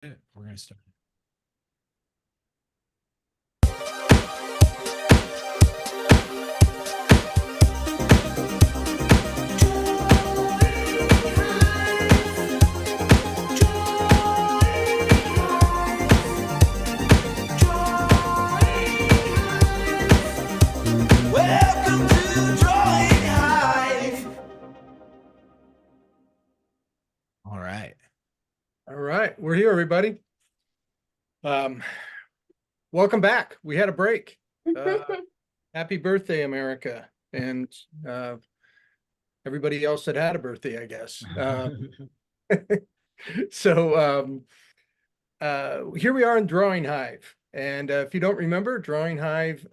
We're going to start. Welcome to Drawing Hive. All right. All right, we're here, everybody. Welcome back. We had a break. Happy birthday, America, and everybody else that had a birthday, I guess. So here we are in Drawing Hive, and if you don't remember, Drawing Hive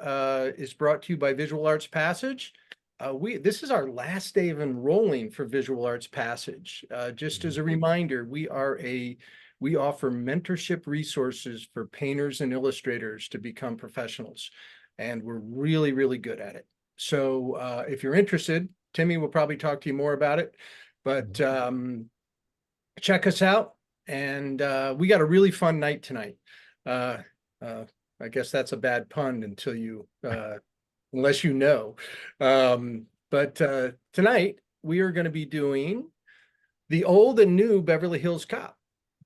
is brought to you by Visual Arts Passage. This is our last day of enrolling for Visual Arts Passage. Just as a reminder, we offer mentorship resources for painters and illustrators to become professionals, and we're really, really good at it. So if you're interested, Timmy will probably talk to you more about it, but check us out. And we got a really fun night tonight. I guess that's a bad pun until you unless you know. But tonight we are going to be doing the old and new Beverly Hills Cop.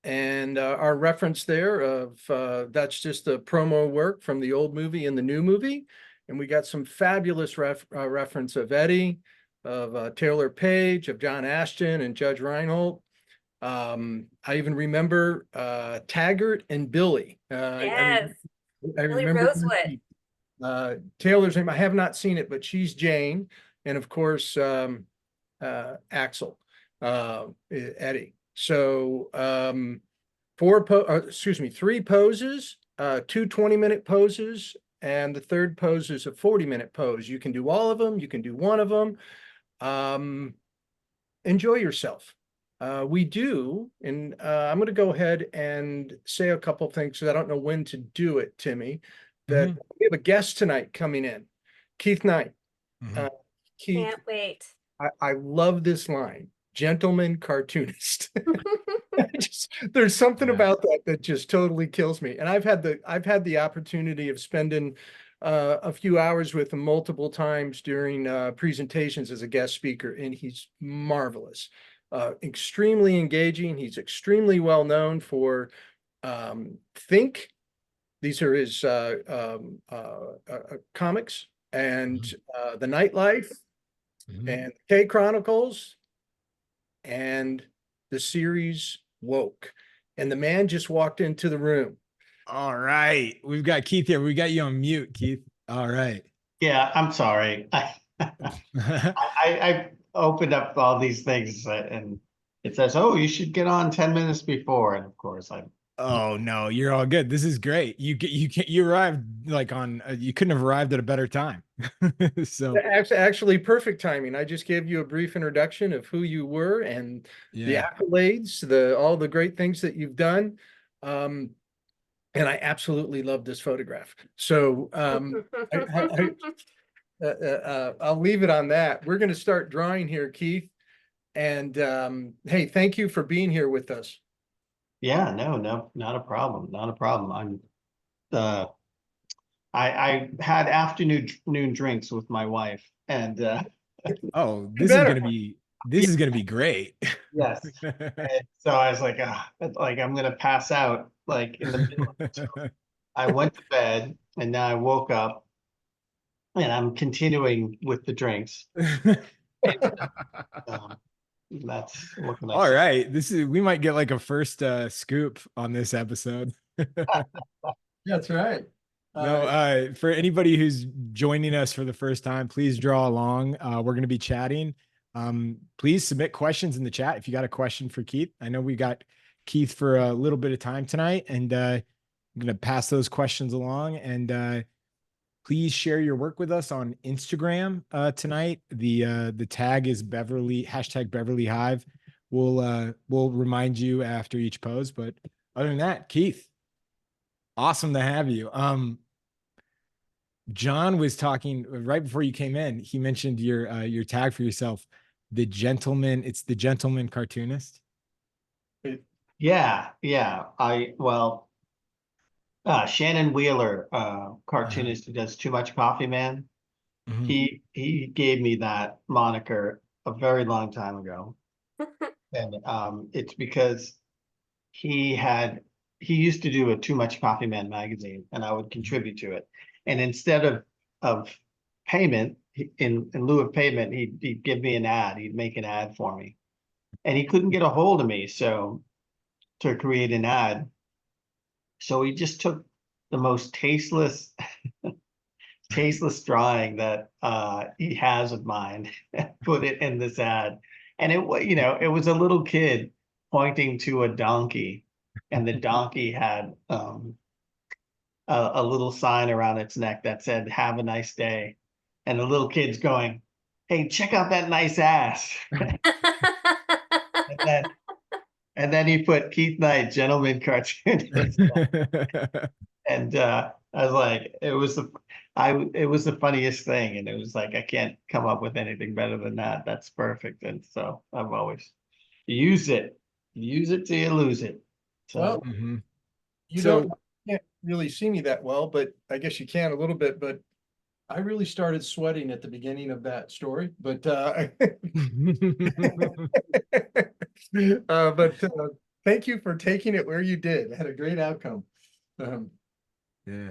And our reference there of that's just the promo work from the old movie and the new movie. And we got some fabulous reference of Eddie, of Taylor Page, of John Ashton and Judge Reinhold. I even remember Taggart and Billy. Yes, I Billy remember Rosewood. Taylor's name. I have not seen it, but she's Jane, and of course Axel, Eddie. So 3 poses, 2 20-minute poses, and the third pose is a 40-minute pose. You can do all of them. You can do one of them. Enjoy yourself. We do, and I'm going to go ahead and say a couple of things because I don't know when to do it, Timmy. That we have a guest tonight coming in, Keith Knight. Keith, Can't wait. I love this line, gentleman cartoonist. There's something about that just totally kills me. And I've had the opportunity of spending a few hours with him multiple times during presentations as a guest speaker, and he's marvelous. Extremely engaging. He's extremely well known for Think. These are his comics, and The Nightlife, and K Chronicles, and the series Woke. And the man just walked into the room. All right. We've got Keith here. We got you on mute, Keith. All right. Yeah, I'm sorry. I opened up all these things and it says, "Oh, you should get on 10 minutes before." And of course, Oh no, you're all good. This is great. You arrived like on. You couldn't have arrived at a better time. So Actually, perfect timing. I just gave you a brief introduction of who you were and the accolades, all the great things that you've done. And I absolutely love this photograph. So I'll leave it on that. We're going to start drawing here, Keith. And hey, thank you for being here with us. yeah, no, not a problem. Not a problem. I had afternoon drinks with my wife and oh, this is gonna be great. yes. And so I was like, I'm gonna pass out like in the middle of the show. I went to bed and now I woke up and I'm continuing with the drinks. That's what can I All say? right. We might get like a first scoop on this episode. That's right. No, for anybody who's joining us for the first time, please draw along. We're going to be chatting. Please submit questions in the chat if you got a question for Keith. I know we got Keith for a little bit of time tonight, and I'm going to pass those questions along. And please share your work with us on Instagram tonight. The tag is Beverly #BeverlyHive. We'll remind you after each pose. But other than that, Keith, awesome to have you. John was talking right before you came in. He mentioned your tag for yourself, the gentleman. It's the gentleman cartoonist. Yeah, yeah. Shannon Wheeler, cartoonist who does Too Much Coffee Man. Mhm. He gave me that moniker a very long time ago. And it's because he had he used to do a Too Much Coffee Man magazine, and I would contribute to it. And instead of payment, in lieu of payment, he'd give me an ad. He'd make an ad for me, and he couldn't get a hold of me, so to create an ad, so he just took the most tasteless drawing that he has of mine, and put it in this ad. And it was a little kid pointing to a donkey, and the donkey had a little sign around its neck that said, "Have a nice day." And the little kid's going, "Hey, check out that nice ass." And then, and then he put Keith Knight, gentleman cartoonist. And I was like, it was the funniest thing. And it was like, I can't come up with anything better than that. That's perfect. And so I've always used it. Use it till you lose it. Well, So Mhm. you So- can't really see me that well, but I guess you can a little bit, but I really started sweating at the beginning of that story, but thank you for taking it where you did. It had a great outcome. Yeah.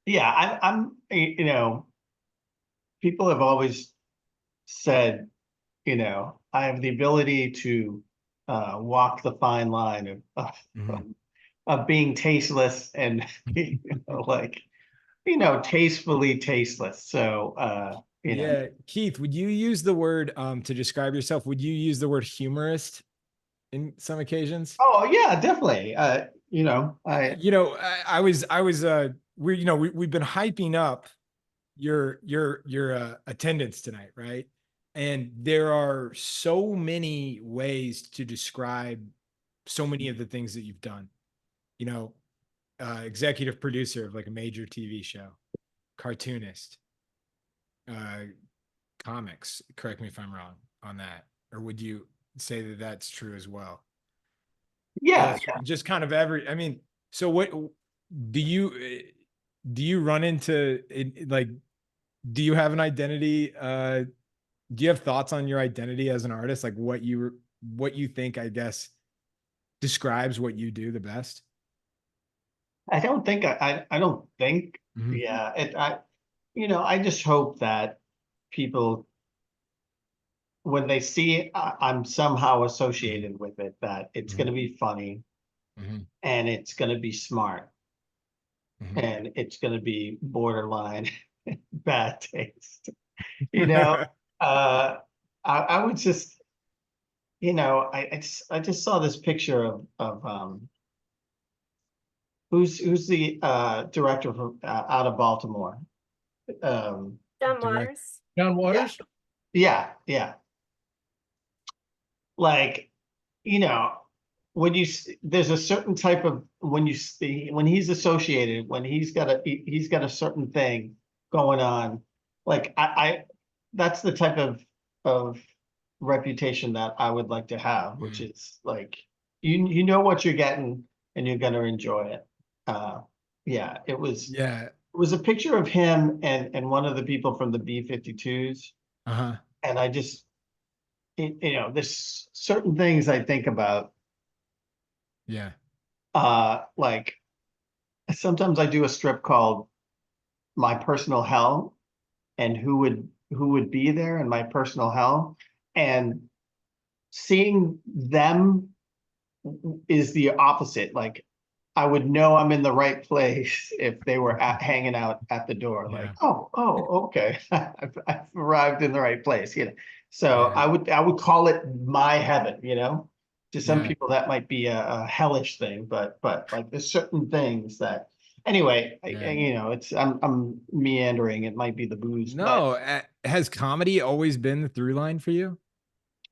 yeah, people have always said, I have the ability to walk the fine line Mhm. of being tasteless and tastefully tasteless. So Yeah, Keith, would you use the word to describe yourself? Would you use the word humorist in some occasions? oh yeah, definitely. We've been hyping up your attendance tonight, right? And there are so many ways to describe so many of the things that you've done. You know, executive producer of like a major TV show, cartoonist, uh, comics. Correct me if I'm wrong on that, or would you say that that's true as well? yeah, Just kind of every. I mean, so what do you do? You run into it, like? Do you have an identity? Do you have thoughts on your identity as an artist? Like what you think? I guess describes what you do the best. I don't think, Mhm. yeah, I just hope that people, when they see it, I'm somehow associated with it, that it's going to be funny Mhm. and it's going to be smart Mhm. and it's going to be borderline bad taste. You know, uh, I would just, I just saw this picture of who's the director from out of Baltimore. John Direct. Waters. John Waters? Yeah. Like, you know, there's a certain type of when you see when he's associated, when he's got a certain thing going on. Like that's the type of reputation that I would like to have, which is like you know what you're getting and you're gonna enjoy it. Yeah, Yeah. it was a picture of him and one of the people from the B-52s, Uh-huh. and I just there's certain things I think about. Yeah. Like sometimes I do a strip called My Personal Hell, and who would be there in my personal hell, and seeing them is the opposite. Like I would know I'm in the right place if they were hanging out at the door. Like, Yeah. oh, okay, I've arrived in the right place. So Yeah. I would call it my heaven. To some Yeah. people that might be a hellish thing, but like there's certain things that. Anyway, Yeah. it's I'm meandering. It might be the booze, but No, has comedy always been the through line for you?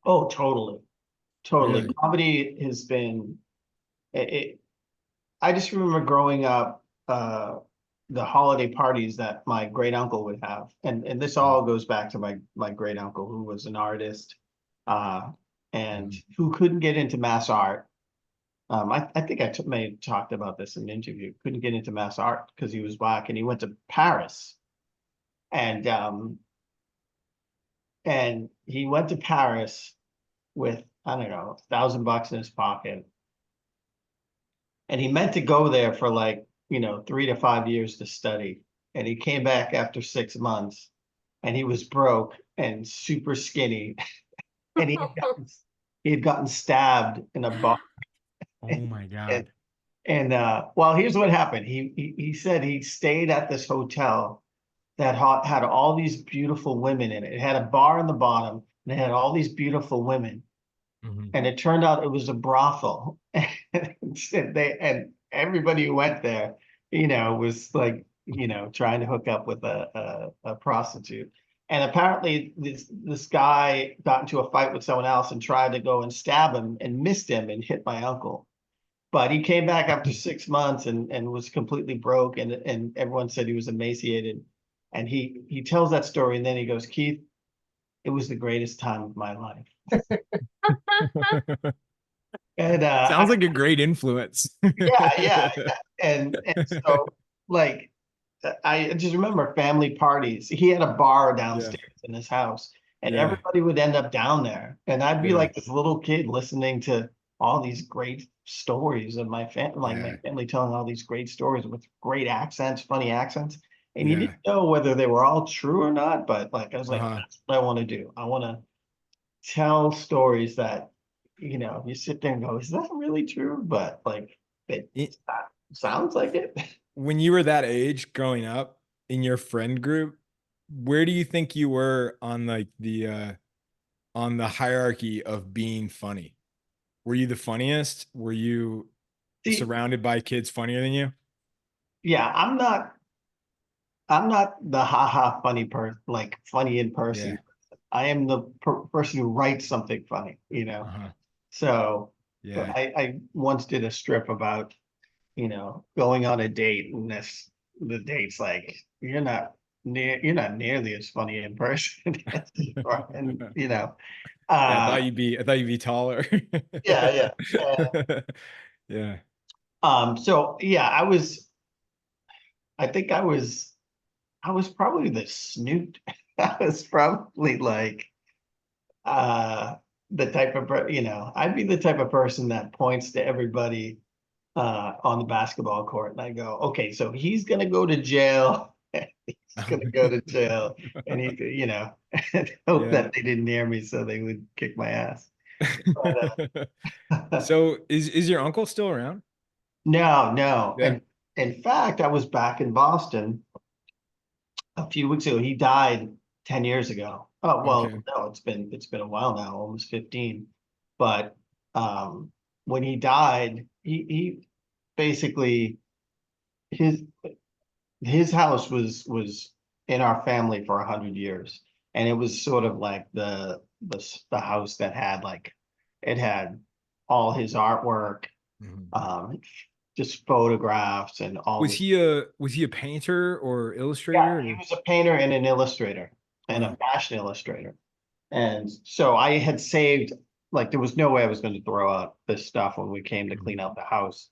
oh, totally. Really? Comedy has been it, I just remember growing up, the holiday parties that my great uncle would have, and this all goes back to my great uncle who was an artist, uh, and who couldn't get into mass art, I think may have talked about this in an interview. Couldn't get into mass art because he was black, and he went to Paris, and he went to Paris with, I don't know, $1,000 in his pocket, and he meant to go there for like 3 to 5 years to study, and he came back after 6 months, and he was broke and super skinny, and he had gotten stabbed in a bar. Oh my And, God. well, here's what happened. He said he stayed at this hotel that had all these beautiful women in it. It had a bar in the bottom, and it had all these beautiful women. Mhm. And it turned out it was a brothel. And everybody who went there, was like, trying to hook up with a prostitute. And apparently this guy got into a fight with someone else and tried to go and stab him and missed him and hit my uncle. But he came back after 6 months and was completely broke, and everyone said he was emaciated. And he tells that story, and then he goes, Keith, it was the greatest time of my life. And Sounds like a great influence. yeah. And so, like, I just remember family parties. He had a bar downstairs in his house, and Yeah. everybody would end up down there. And I'd be Yeah. like this little kid listening to all these great stories of my family, like my Yeah. family telling all these great stories with great accents, funny accents. And you Yeah. didn't know whether they were all true or not, but like I was like, Uh-huh. that's what I want to do. I want to tell stories that, you sit there and go, is that really true? But like It- that sounds like it. when you were that age growing up in your friend group, where do you think you were on like on the hierarchy of being funny? Were you the funniest? Were you See, surrounded by kids funnier than you? yeah, I'm not the haha funny person, like funny in Yeah. person. I am the person who writes something funny, Uh-huh. So Yeah. I once did a strip about, going on a date, and the date's like, you're not nearly as funny in person as you are. And Yeah, uh I thought you'd be taller. yeah. Yeah. So yeah, I think I was probably the snoot. I was probably like the type of I'd be the type of person that points to everybody on the basketball court, and I go, okay, so he's gonna go to jail. He's gonna go to jail, and and hope Yeah. that they didn't hear me so they would kick my ass. But, So is your uncle still around? no. Yeah. And in fact, I was back in Boston a few weeks ago. He died 10 years ago. Oh, well, Okay. no, it's been a while now, almost 15. But when he died, he basically his his house was in our family for 100 years. And it was sort of like the house that had like it had all his artwork, Mhm. um, just photographs and all Was this. he a painter or Yeah, illustrator? he was a painter and an illustrator and a Uh-huh. fashion illustrator. And so I had saved, like, there was no way I was going to throw out this stuff when we came to Mhm. clean out the house.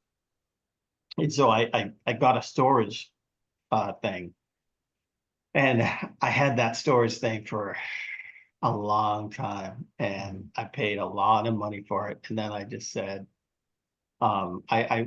And so I got a storage thing. And I had that storage thing for a long time, and I paid a lot of money for it. And then I just said, I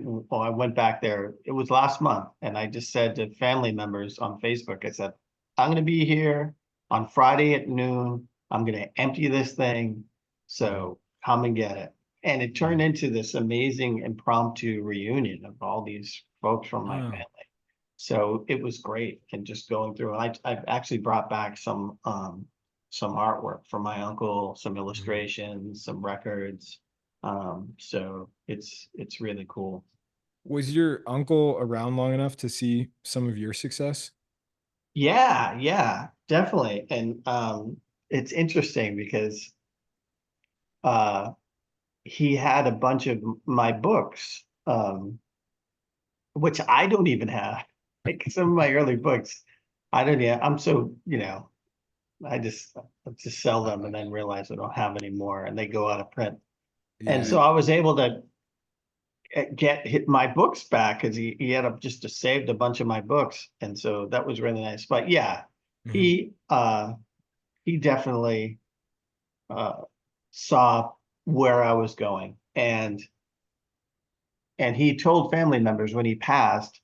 went back there. It was last month, and I just said to family members on Facebook, I said, I'm going to be here on Friday at noon. I'm going to empty this thing. So come and get it. And it turned into this amazing impromptu reunion of all these folks from my Oh. family. So it was great. And just going through, I've actually brought back some artwork from my uncle, some illustrations, some records. So it's really cool. Was your uncle around long enough to see some of your success? Yeah, definitely. And it's interesting because uh he had a bunch of my books, which I don't even have. Like some of my early books, I don't even, I'm so, I just sell them and then realize I don't have any more, and they go out of print. And Yeah. so I was able to get my books back because he had just saved a bunch of my books, and so that was really nice. But yeah, Mhm. he definitely saw where I was going, and he told family members when he passed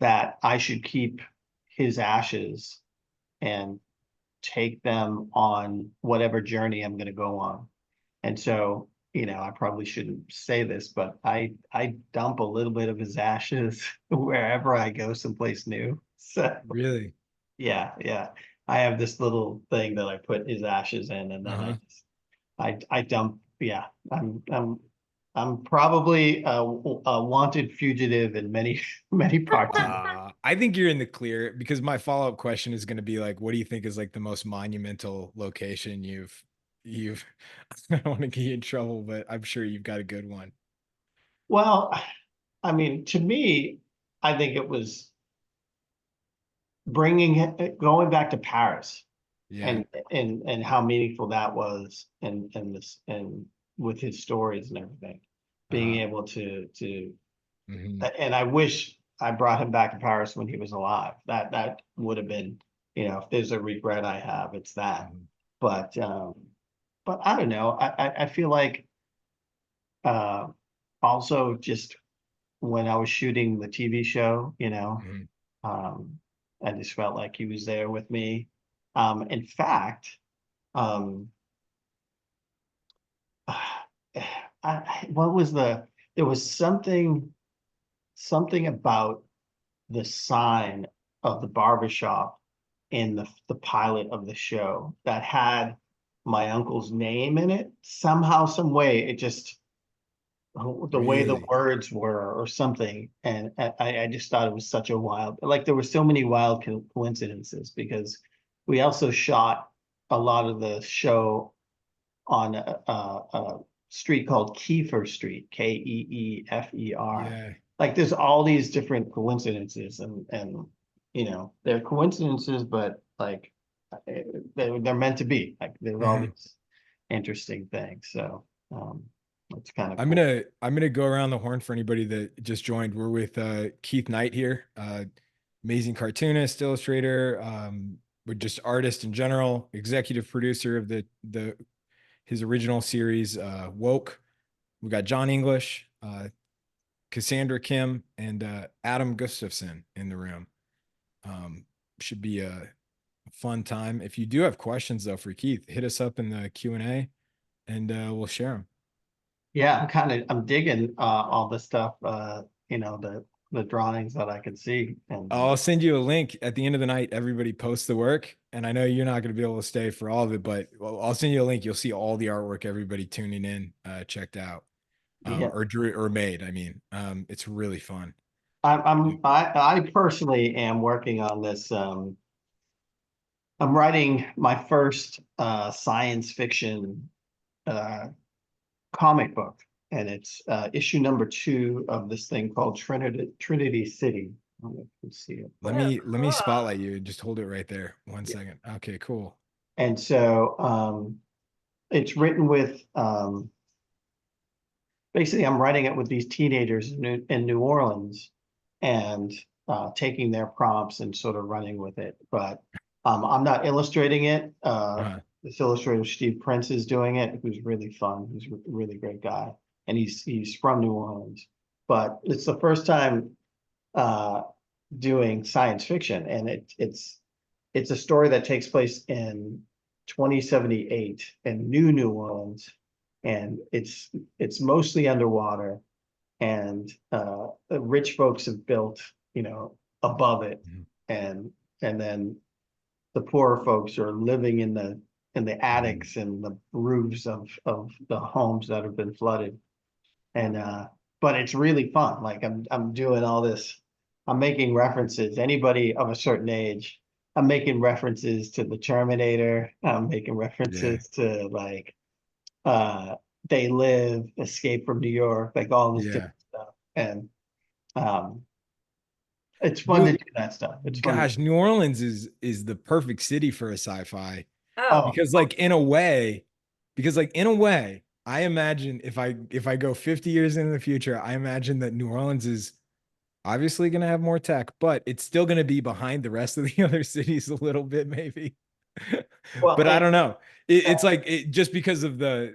that I should keep his ashes and take them on whatever journey I'm going to go on. And so, I probably shouldn't say this, but I dump a little bit of his ashes wherever I go someplace new. So Really? yeah. I have this little thing that I put his ashes in, and then Uh-huh. I dump. Yeah, I'm probably a wanted fugitive in many many parts of. I think you're in the clear because my follow-up question is going to be like, what do you think is like the most monumental location you've I don't want to get you in trouble, but I'm sure you've got a good one. Well, I mean, to me, I think it was going back to Paris, Yeah. and how meaningful that was, and with his stories and everything, being Uh-huh. able to Mhm. and I wish I brought him back to Paris when he was alive. That would have been, if there's a regret I have, it's that. Mhm. But I don't know. I feel like uh also just when I was shooting the TV show, Mhm. um, I just felt like he was there with me. In fact, um, what was there was something about the sign of the barbershop in the pilot of the show that had my uncle's name in it. Somehow, some way, it just the way the Really? words were or something. And I just thought it was such a like there were so many wild coincidences because we also shot a lot of the show on a street called Kiefer Street, Keefer. Yeah. Like there's all these different coincidences, and they're coincidences, but like they're meant to be. Like there's all Mhm. these interesting things. So it's kind of I'm cool. gonna I'm gonna go around the horn for anybody that just joined. We're with Keith Knight here, amazing cartoonist, illustrator, but just artist in general, executive producer of the his original series, Woke. We got John English, Cassandra Kim, and Adam Gustafson in the room. Um, should be a fun time. If you do have questions though for Keith, hit us up in the Q&A and we'll share them. Yeah, I'm digging all the stuff, the drawings that I can see, and I'll send you a link at the end of the night. Everybody posts the work, and I know you're not going to be able to stay for all of it, but I'll send you a link. You'll see all the artwork everybody tuning in checked out, yeah, or drew or made. I mean, it's really fun. I personally am working on this. I'm writing my first science fiction uh, comic book, and it's issue number 2 of this thing called Trinity City. I don't know if you can see it, Let but me let me Cool. spotlight you and just hold it right there. One yeah. second. Okay, cool. And so it's written with basically I'm writing it with these teenagers in New Orleans, and taking their prompts and sort of running with it. But I'm not illustrating it. Uh-huh. This illustrator Steve Prince is doing it, who's really fun. He's a really great guy, and he's from New Orleans. But it's the first time uh, doing science fiction, and it's a story that takes place in 2078 in New Orleans, and it's mostly underwater, and the rich folks have built, above it, Mhm. and then the poorer folks are living in the Mhm. attics and the roofs of the homes that have been flooded. And but it's really fun. Like I'm doing all this, I'm making references. Anybody of a certain age, I'm making references to the Terminator. I'm making Yeah. references to like uh They Live, Escape from New York, like all this Yeah. different stuff. And um it's fun to New do that stuff. It's fun to Gosh, New Orleans is the perfect city for a sci-fi Oh, oh because like in a way, because like in a way, I imagine if I go 50 years into the future, I imagine that New Orleans is obviously going to have more tech, but it's still going to be behind the rest of the other cities a little bit, maybe. Well, But I and don't know. It's like just because of the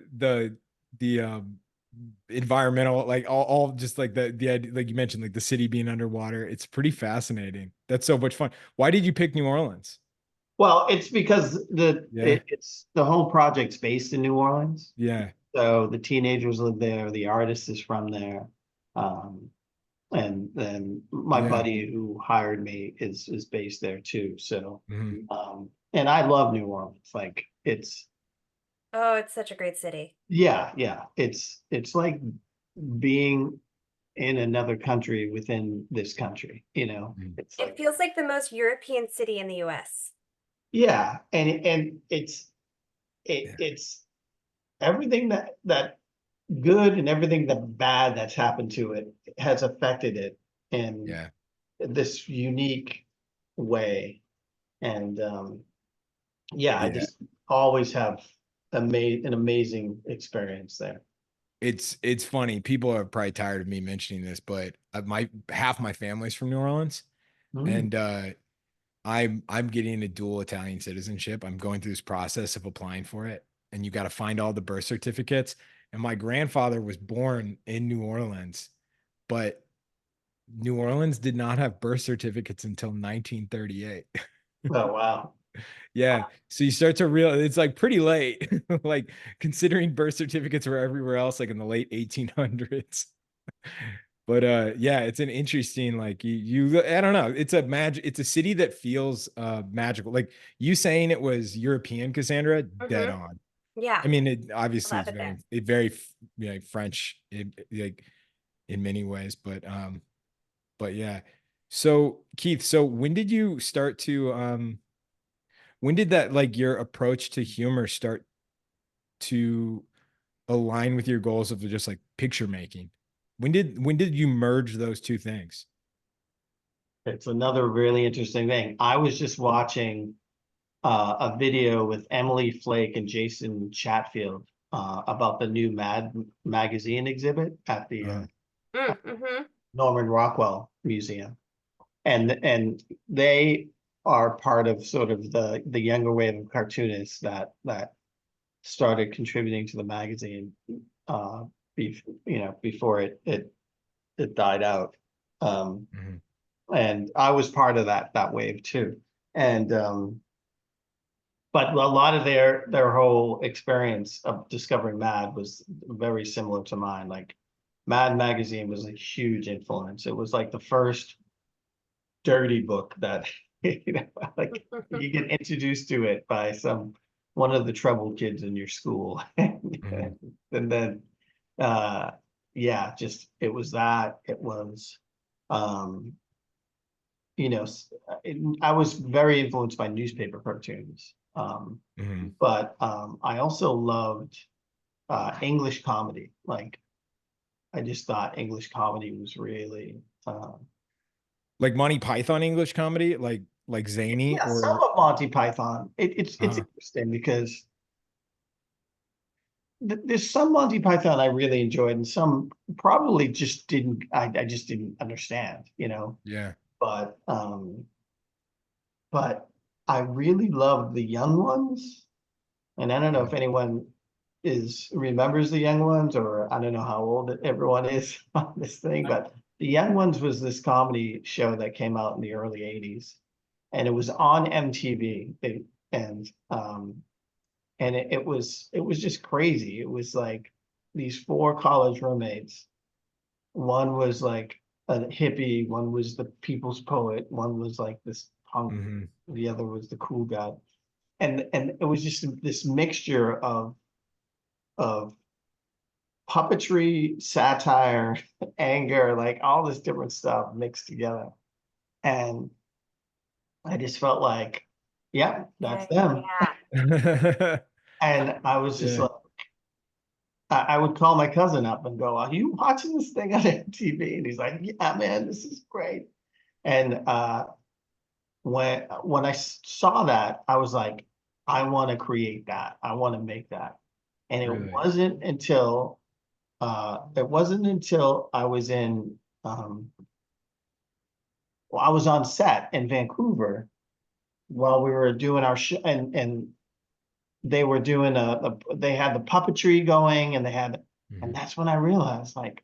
environmental, like all just like the like you mentioned, like the city being underwater. It's pretty fascinating. That's so much fun. Why did you pick New Orleans? well, it's because Yeah, it's the whole project's based in New Orleans. yeah, So the teenagers live there, the artist is from there. Um, and then my yeah. buddy who hired me is based there too. So Mhm. and I love New Orleans. Like it's Oh, it's such a great city. yeah. It's like being in another country within this country, you know. Mhm. It's It like feels like the most European city in the US. yeah, and Yeah, it's everything that good and everything that bad that's happened to it has affected it in yeah. this unique way. And yeah, I Yeah. just always have an amazing experience there. It's funny. People are probably tired of me mentioning this, but my half my family's from New Orleans, Mm. and I'm getting a dual Italian citizenship. I'm going through this process of applying for it, and you got to find all the birth certificates. And my grandfather was born in New Orleans, but New Orleans did not have birth certificates until 1938. Oh wow. Yeah. So you start to realize it's like pretty late, like considering birth certificates were everywhere else, like in the late 1800s. But yeah, it's an interesting, like I don't know. It's a city that feels magical. Like you saying it was European, Cassandra, dead Hmm. on. Yeah, I mean, it I obviously love it's it there. very French, like in many ways, but yeah. So Keith, so when did that, like, your approach to humor start to align with your goals of just like picture making? When did you merge those two things? It's another really interesting thing. I was just watching a video with Emily Flake and Jason Chatfield about the new Mad magazine exhibit at the Uh, Mm-hmm. Norman Rockwell Museum. And they are part of sort of the younger wave of cartoonists that started contributing to the magazine before it died out. Um, mhm. and I was part of that wave too. And but a lot of their whole experience of discovering Mad was very similar to mine. Like Mad magazine was a huge influence. It was like the first dirty book that like you get introduced to it by one of the troubled kids in your school. Mhm. And then uh yeah, just it was um I was very influenced by newspaper cartoons. Mhm. But I also loved English comedy. Like I just thought English comedy was really Like Monty Python English comedy, like zany yeah, some or of Monty Python. It's uh interesting because there's some Monty Python I really enjoyed, and some probably just didn't. I just didn't understand, you know. yeah. But but I really loved the young ones, and I don't know if Mhm. anyone is remembers the young ones, or I don't know how old everyone is on this thing, but the young ones was this comedy show that came out in the early '80s, and it was on MTV. And it was just crazy. It was like these four college roommates. One was like a hippie, one was the people's poet, one was like this punk, Mhm. the other was the cool guy. And it was just this mixture of puppetry, satire, anger, like all this different stuff mixed together. And I just felt like, yeah, that's them. Yeah. And I was just Yeah. like, I would call my cousin up and go, "Are you watching this thing on MTV?" And he's like, "Yeah, man, this is great." And when I saw that, I was like, "I want to create that. I want to make that." And it Really? wasn't until I was in I was on set in Vancouver while we were doing our show, and they were doing they had the puppetry going, and and Mhm. that's when I realized, like,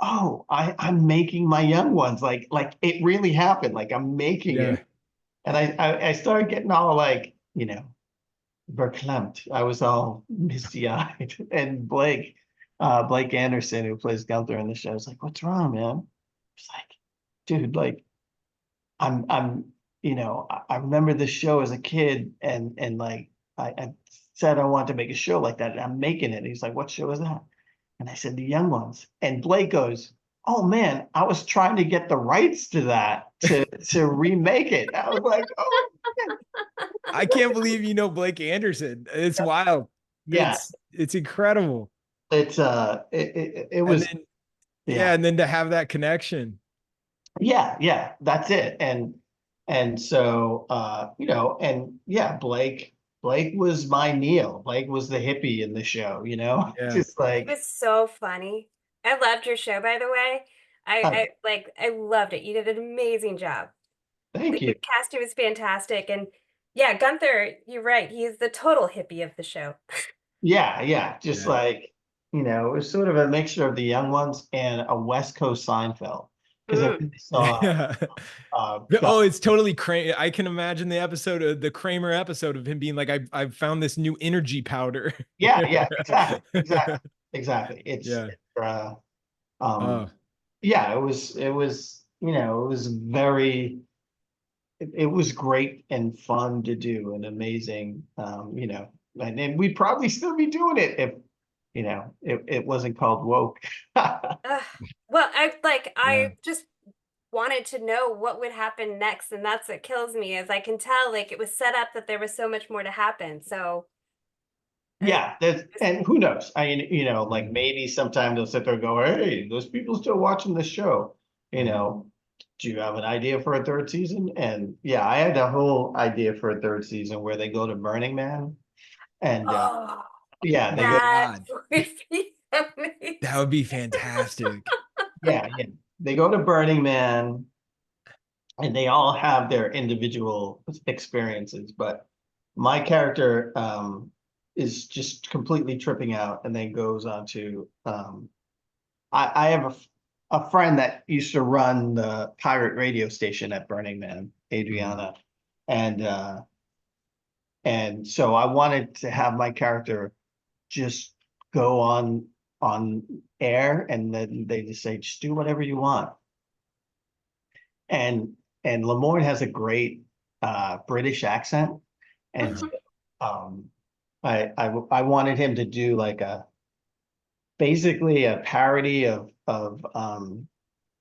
oh, I'm making my young ones, like it really happened, like I'm making Yeah. it. And I started getting all like, verklempt. I was all misty-eyed. And Blake Anderson, who plays Gunther in the show, was like, "What's wrong, man?" It's like, dude, like I'm I remember this show as a kid, and like I said I wanted to make a show like that, and I'm making it. And he's like, "What show is that?" And I said, "The Young Ones." And Blake goes, "Oh man, I was trying to get the rights to that to remake it." I was like, "Oh man." I can't believe you know Blake Anderson. It's wild. Yeah, It's incredible. it And was, then yeah, and then to have that connection. yeah, that's it. And so and yeah, Blake was my Neil. Blake was the hippie in the show, Yeah. just It like, was so funny. I loved your show, by the way. uh, I loved it. You did an amazing job. thank The you. casting was fantastic. And yeah, Gunther, you're right. He's the total hippie of the show. Yeah, just Yeah. like, it was sort of a mixture of the Young Ones and a West Coast Seinfeld. Because I Mm. really saw Yeah. Oh, it's totally Kramer. I can imagine the Kramer episode of him being like, I've found this new energy powder. yeah, exactly. Yeah. Um Oh, yeah, it was very, it was great and fun to do, and amazing, and we'd probably still be doing it if, it wasn't called woke. Ugh. Well, I yeah. just wanted to know what would happen next, and that's what kills me, is I can tell like it was set up that there was so much more to happen. So I Yeah, and who knows? I mean, like Mhm. maybe sometime they'll sit there and go, "Hey, those people still watching the show. You Mhm. know, do you have an idea for a third season?" And yeah, I had a whole idea for a third season where they go to Burning Man, and oh, yeah, Oh they my go, that God. would be That amazing. would be fantastic. yeah, they go to Burning Man, and they all have their individual experiences, but my character is just completely tripping out, and then goes on to I have a friend that used to run the pirate radio station at Burning Man, Mhm. Adriana. And and so I wanted to have my character just go on air, and then they just say, "Just do whatever you want." And Lamorne has a great British accent. And Uh-huh. um I wanted him to do like basically a parody of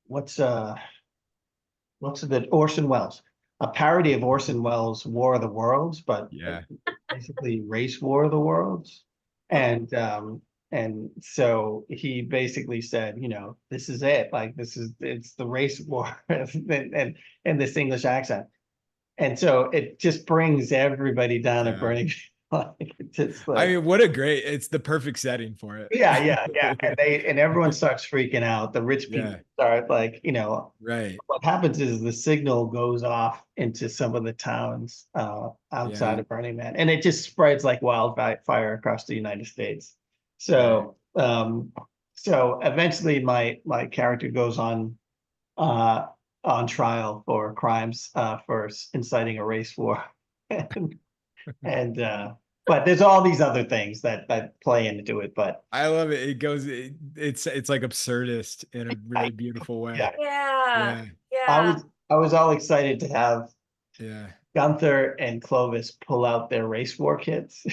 what's the Orson Welles, a parody of Orson Welles' War of the Worlds, but Yeah. basically Race War of the Worlds. And so he basically said, this is it, like it's the race war, and this English accent. And so it just brings everybody down at Yeah. Burning. Like, it's just I like, mean, it's the perfect setting for yeah. it. And everyone starts freaking out. The rich people Yeah. start, like, Right. what happens is the signal goes off into some of the towns outside Yeah. of Burning Man, and it just spreads like wildfire across the United States. Yeah. So eventually my character goes uh, on trial for crimes for inciting a race war. and, and but there's all these other things that play into it. But I love it. It's like absurdist in a really beautiful way. yeah, Yeah. Yeah. I Yeah. was I was all excited to have Yeah. Gunther and Clovis pull out their race war kits,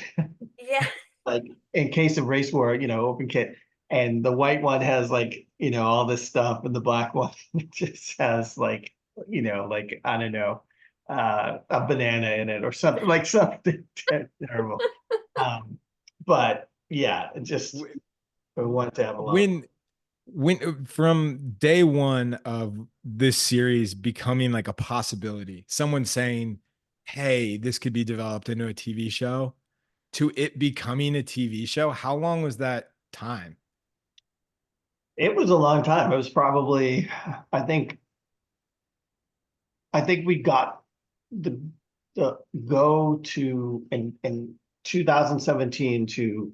Yeah. like in case of race war, open kit. And the white one has like, all this stuff, and the black one just has like, like, I don't know, a banana in it or something, like something terrible. But yeah, it just, Wh- we want to have a lot of When from day one of this series becoming like a possibility, someone saying, "Hey, this could be developed into a TV show." to it becoming a TV show, how long was that time? It was a long time. It was probably, I think we got the go to in 2017 to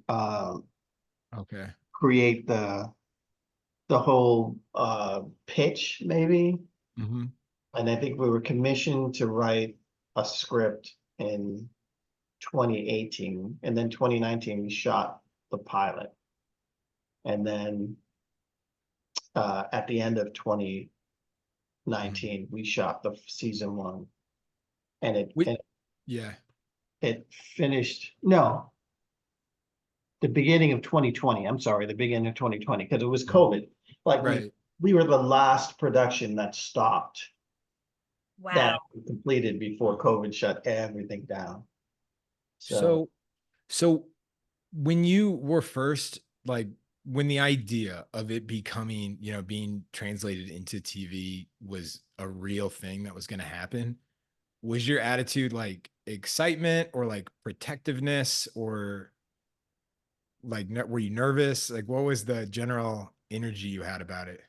Okay. create the whole pitch maybe. Mm-hmm. And I think we were commissioned to write a script in 2018, and then 2019 we shot the pilot. And then at the end of 2019 we shot the season 1. And it Yeah. it finished, no, the beginning of 2020. I'm sorry, the beginning of 2020, because it was COVID. Like Right. we were the last production that stopped, that Wow. we completed before COVID shut everything down. So when you were first, like, when the idea of it becoming, being translated into TV was a real thing that was going to happen, was your attitude like excitement or like protectiveness, or like, were you nervous? Like, what was the general energy you had about it?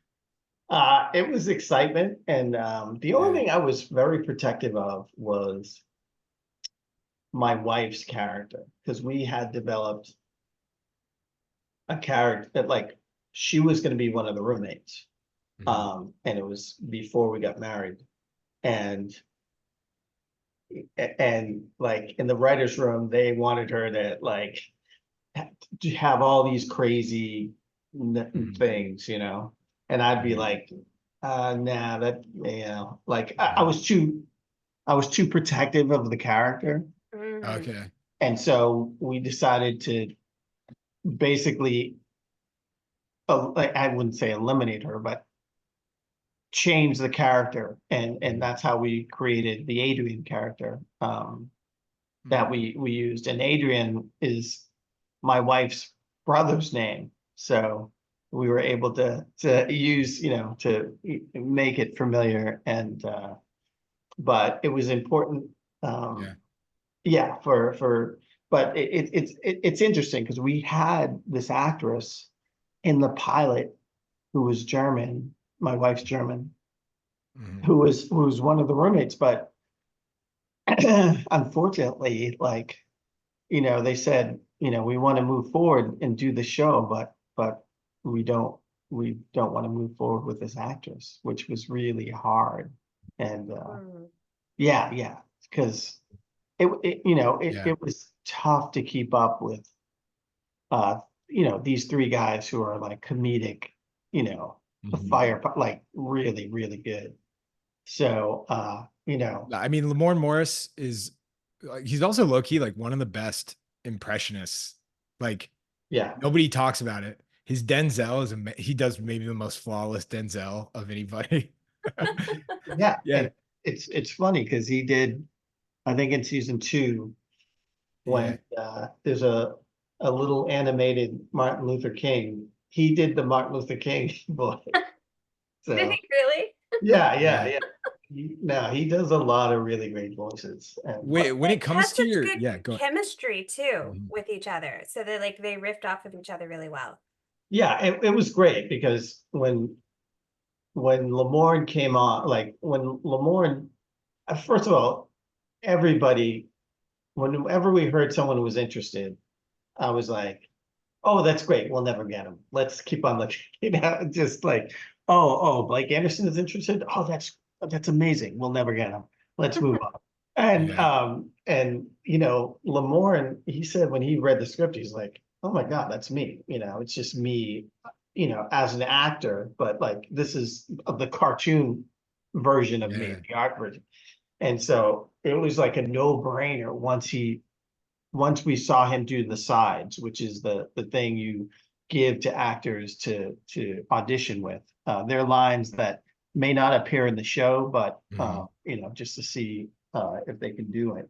It was excitement, and the only Yeah. thing I was very protective of was my wife's character, because we had developed a character that, like, she was going to be one of the roommates. Mhm. And it was before we got married, and like in the writer's room they wanted her to like to have all these crazy Mhm. things, and I'd be Mhm. like, nah, that, like I Mhm. was too protective of the character. Mhm. Okay. And so we decided to basically, like, I wouldn't say eliminate her, but change the character, and that's how we created the Adrian character, that we used. And Adrian is my wife's brother's name, so we were able to use, to make it familiar. And but it was important, Yeah. yeah, but it's interesting because we had this actress in the pilot who was German, my wife's German, Mhm. who was one of the roommates, but unfortunately, like, they said, we want to move forward and do the show, but we don't want to move forward with this actress, which was really hard. And Mhm. yeah, because Yeah. it was tough to keep up with, uh, these three guys who are like comedic, the Mhm. fire, like really, really good. So, I mean, Lamorne Morris is, he's also low key like one of the best impressionists. Like, yeah, nobody talks about it. His Denzel is he does maybe the most flawless Denzel of anybody. yeah. Yeah. And it's funny because he did, I think in season 2, Yeah. when there's a little animated Martin Luther King, he did the Martin Luther King voice. Did So he really? yeah. Yeah. No, he does a lot of really great voices. And Wait, when it They had comes to such your, good yeah, go. chemistry too Mhm. with each other. So they riffed off of each other really well. yeah, it was great because when Lamorne came on, like when Lamorne, first of all, everybody, whenever we heard someone was interested, I was like, oh, that's great. We'll never get him. Let's keep on looking. Just like, Blake Anderson is interested. Oh, that's amazing. We'll never get him. Let's move on. And Yeah. Lamorne, he said when he read the script, he's like, oh my God, that's me. It's just me, as an actor, but like this is the cartoon version of me, Yeah. the art version. And so it was like a no-brainer once we saw him do the sides, which is the thing you give to actors to audition with, their lines that may not appear in the show, but Mhm. just to see if they can do it.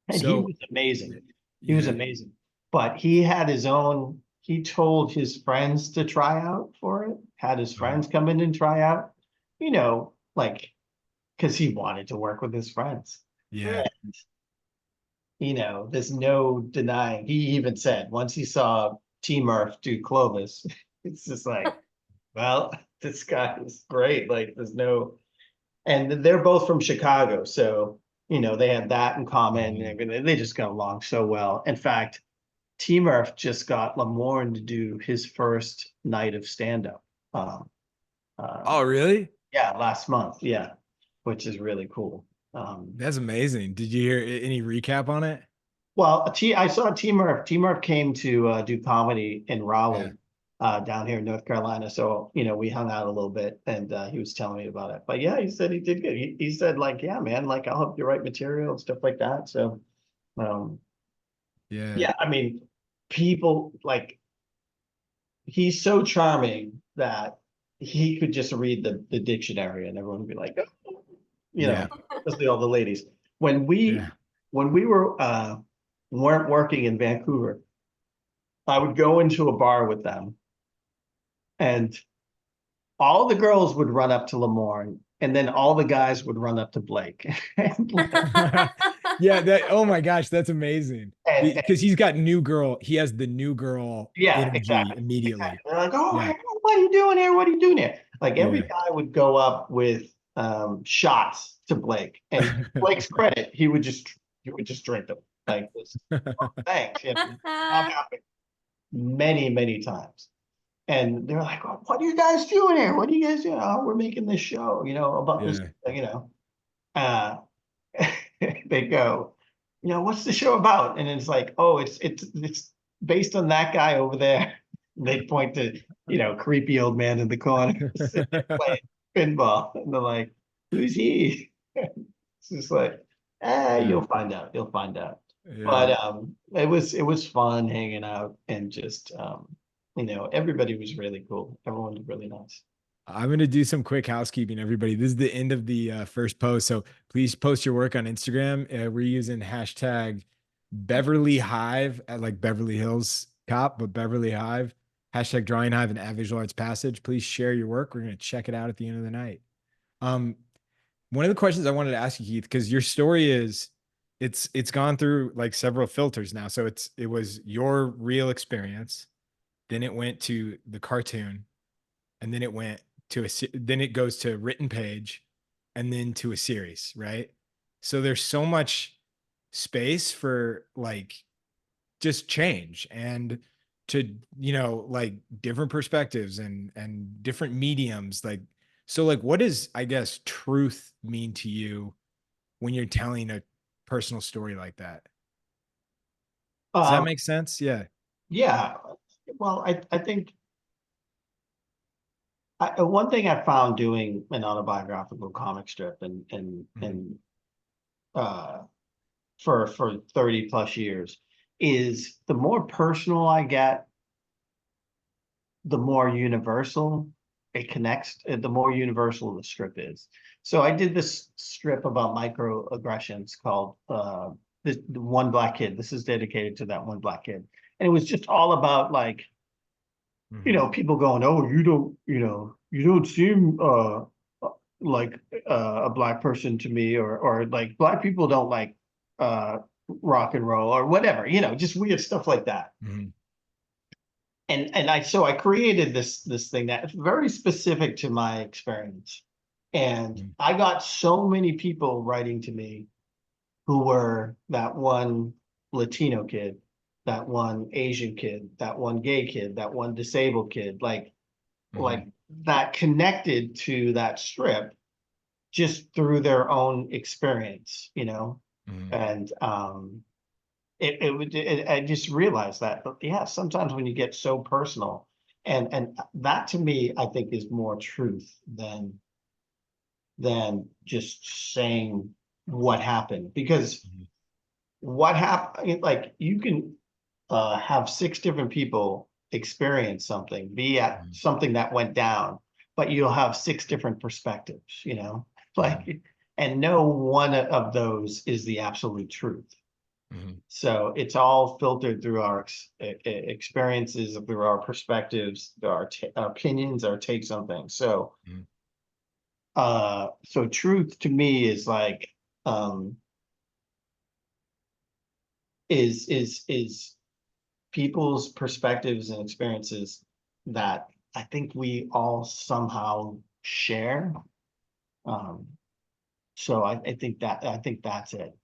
And he So, was amazing. He was yeah. amazing. But he had his own. He told his friends to try out for it. Had his Mhm. friends come in and try out. Like because he wanted to work with his friends. Yeah. Mm. you know, there's no denying. He even said once he saw T Murph do Clovis, it's just like, well, this guy is great. Like there's no, and they're both from Chicago, so you know they had that in common. Mhm. And they just got along so well. In fact, T Murph just got Lamorne to do his first night of stand-up. Um, Oh, uh, really? yeah, last month. Yeah, which is really cool. That's amazing. Did you hear any recap on it? Well, I saw T Murph. T Murph came to do comedy in Yeah. Raleigh, down here in North Carolina. So, you know, we hung out a little bit and he was telling me about it. But yeah, he said he did good. He said, like, yeah, man, like I'll help you write material and stuff like that. So, um, Yeah. yeah, I mean, people like he's so charming that he could just read the dictionary and everyone would be like, oh, you Yeah. know, especially all the ladies. When we Yeah. when we were weren't working in Vancouver, I would go into a bar with them and all the girls would run up to Lamorne and then all the guys would run up to Blake. Yeah, that oh my gosh, that's amazing. And Because he's got new girl, he has the new girl yeah, energy exactly. immediately. Exactly. They're like, oh my Yeah. God, what are you doing here? What are you doing here? Like every Yeah. guy would go up with shots to Blake. And to Blake's credit, he would just drink them. Like this, oh, thanks. You know, that happened many, many times. And they're like, oh, what are you guys doing here? What are you guys doing? Oh, we're making this show, you know, about this, Yeah. you know. Uh they go, you know, what's the show about? And it's like, oh, it's based on that guy over there. They point to, you know, creepy old man in the corner sitting there playing pinball. And they're like, who's he? It's just like, Yeah. you'll find out. You'll find out. Yeah. But it was fun hanging out and just you know, everybody was really cool. Everyone was really nice. I'm going to do some quick housekeeping, everybody. This is the end of the first post. So please post your work on Instagram. We're using hashtag Beverly Hive at like Beverly Hills Cop, but Beverly Hive, hashtag Drawing Hive and at Visual Arts Passage. Please share your work. We're going to check it out at the end of the night. Um, One of the questions I wanted to ask you, Keith, because your story is it's gone through like several filters now. So it was your real experience, then it went to the cartoon, and then it went to then it goes to written page, and then to a series, right? So there's so much space for like just change and to like different perspectives and different mediums. Like, so like what does, I guess, truth mean to you when you're telling a personal story like that? Does that Um, make sense? Yeah. yeah. Well, I think one thing I found doing an autobiographical comic strip and uh, for 30 plus years is the more personal I get, the more universal it connects, the more universal the strip is. So I did this strip about microaggressions called the One Black Kid. This is dedicated to that one black kid. And it was just all about like, you know, people going, oh, you don't seem like a black person to me, or like black people don't like uh rock and roll or whatever, you know, just weird stuff like that. Mhm. And I created this thing that's very specific to my experience. And Mhm. I got so many people writing to me who were that one Latino kid, that one Asian kid, that one gay kid, that one disabled kid, like that connected to that strip just through their own experience, you know. Mhm. And I just realized that, but yeah, sometimes when you get so personal, and that to me, I think is more truth than just saying what happened. Because Mhm. what happened, like you can have six different people experience something, be at Mhm. something that went down, but you'll have six different perspectives, you know, like, and no one of those is the absolute truth. Mhm. So it's all filtered through our experiences, through our perspectives, through our opinions, our takes on things. So, Mhm. so truth to me is like, um, is people's perspectives and experiences that I think we all somehow share. So I think that's it.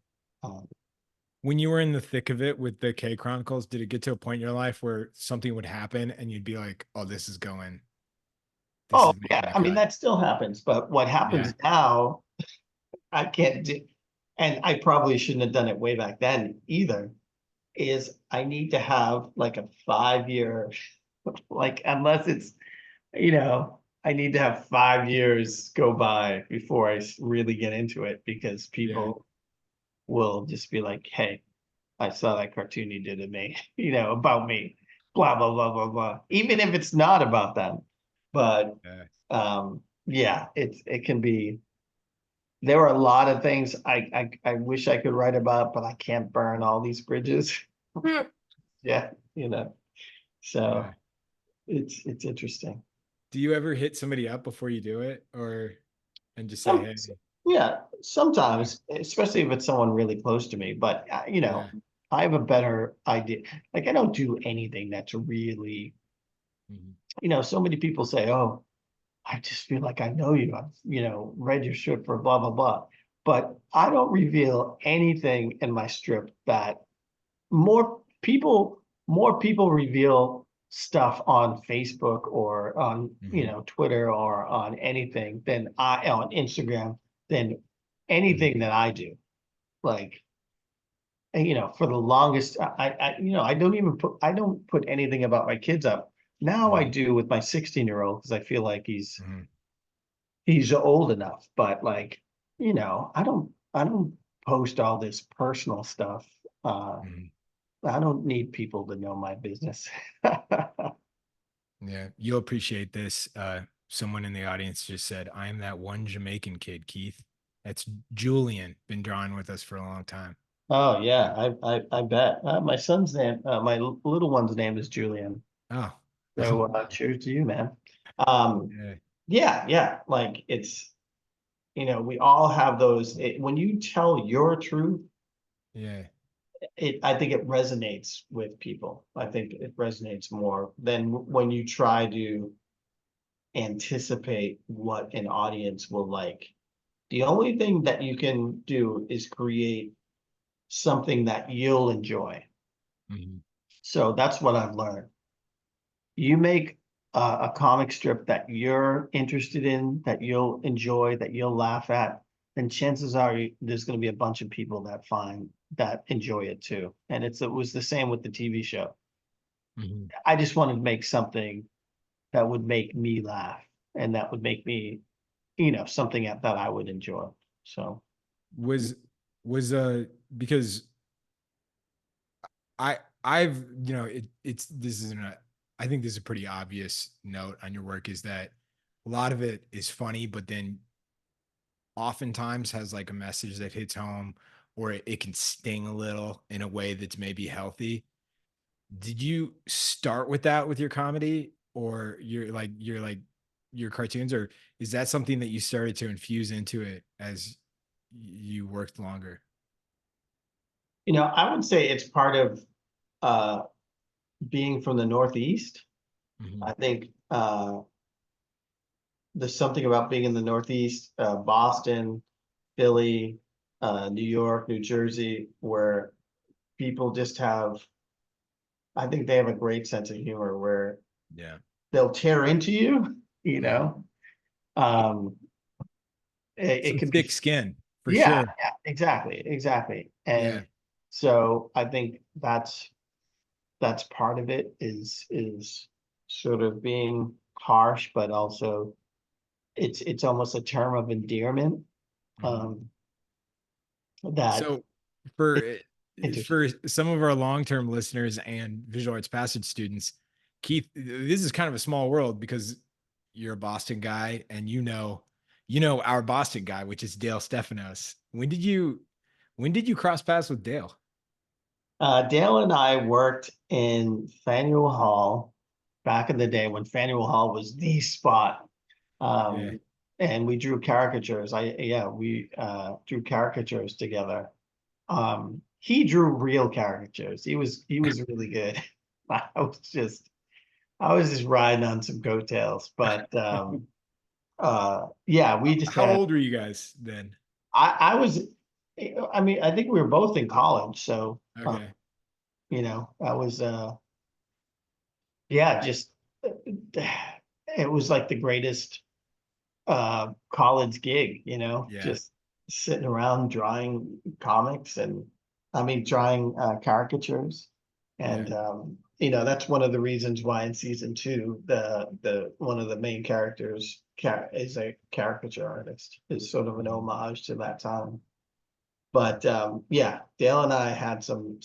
When you were in the thick of it with the K Chronicles, did it get to a point in your life where something would happen and you'd be like, "Oh, this is Oh making yeah, the I mean cut." that still happens, but what happens now, I can't do, and I probably shouldn't have done it way back then either, is I need to have like a 5 year, like unless it's, I need to have 5 years go by before I really get into it because Yeah. people will just be like, hey, I saw that cartoon you did of me, about me, blah, blah, blah, blah, blah, even if it's not about them. But Yeah. yeah, it can be, there are a lot of things I wish I could write about, but I can't burn all these bridges. Hmm. Yeah, so Yeah. it's interesting. Do you ever hit somebody up before you do it, or and just say, Some, "Hey"? yeah, Yeah. sometimes, especially if it's someone really close to me, but Yeah. I have a better idea. Like I don't do anything that's really, Mhm. so many people say, oh, I just feel like I know you. I've, read your strip for blah, blah, blah. But I don't reveal anything in my strip that more people reveal stuff on Facebook or on, Mhm. Twitter or on anything than on Instagram than Mhm. anything that I do. Like, and, for the longest, I don't put anything about my kids up. Now I Mhm. do with my 16-year-old because I feel like Mhm. he's old enough, but like, I don't post all this personal stuff. Mhm. I don't need people to know my business. Yeah, you'll appreciate this. Someone in the audience just said, "I am that one Jamaican kid, Keith." That's Julian, been drawing with us for a long time. Oh yeah, I bet. My son's name, my little one's name is Julian. Oh, So cheers to you, man. Um, yeah, yeah, yeah. Like it's, we all have those. When you tell your truth, yeah. I think it resonates with people. I think it resonates more than when you try to anticipate what an audience will like. The only thing that you can do is create something that you'll enjoy. Mhm. So that's what I've learned. You make a comic strip that you're interested in, that you'll enjoy, that you'll laugh at, then chances are there's going to be a bunch of people that enjoy it too. And it was the same with the TV show. Mhm. I just wanted to make something that would make me laugh and that would make me, something that I would enjoy. So, Was was because I've it's this isn't a I think this is a pretty obvious note on your work is that a lot of it is funny, but then oftentimes has like a message that hits home or it can sting a little in a way that's maybe healthy. Did you start with that with your comedy or your cartoons, or is that something that you started to infuse into it as you worked longer? I would say it's part of uh, being from the Northeast. Mhm. I think there's something about being in the Northeast, Boston, Philly, New York, New Jersey, where people just I think they have a great sense of humor where Yeah. they'll tear into you, you Yeah. know. Um, it Some can be, thick skin for yeah, sure. yeah, exactly, exactly. Yeah. And so I think that's part of it is sort of being harsh, but also it's almost a term of endearment Mhm. um, that So for it's interesting. for some of our long-term listeners and visual arts passage students, Keith, this is kind of a small world because you're a Boston guy and you know our Boston guy, which is Dale Stephanos. When did you cross paths with Dale? Dale and I worked in Faneuil Hall back in the day when Faneuil Hall was the spot. Yeah. Um, and we drew caricatures. We drew caricatures together. he drew real caricatures. He was really good. I was just riding on some coattails, but yeah, we just How had, old were you guys then? I was, I mean, I think we were both in college, so Okay. you know, I was yeah, just it was like the greatest college gig, you know, Yeah. just sitting around drawing comics and I mean drawing caricatures. And Yeah. you know, that's one of the reasons why in season 2, the one of the main characters is a caricature artist, is sort of an homage to that time. But yeah, Dale and I had some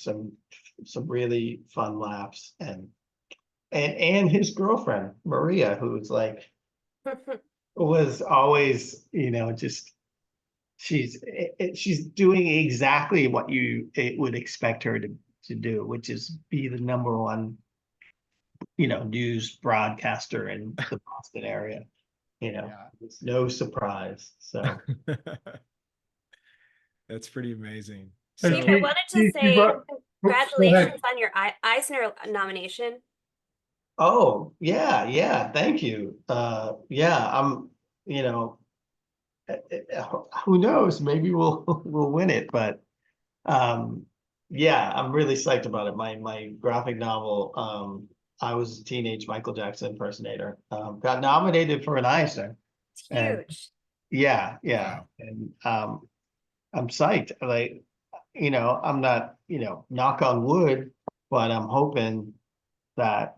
really fun laughs, and his girlfriend Maria, who's like was always, you know, just she's doing exactly what you would expect her to do, which is be the #1, you know, news broadcaster in the Boston area. You know, Yeah. it's no surprise. So That's pretty amazing. Hey, Keith, So I Keith, wanted to Keith, you say brought, oh, go ahead. congratulations on your Eisner nomination. oh yeah, thank you. Yeah, I'm, you know, who knows, maybe we'll we'll win it, but yeah, I'm really psyched about it. My graphic novel, I was a teenage Michael Jackson impersonator, got nominated for an Eisner. It's And huge. yeah, wow. and I'm psyched. Like, you know, I'm not, you know, knock on wood, but I'm hoping that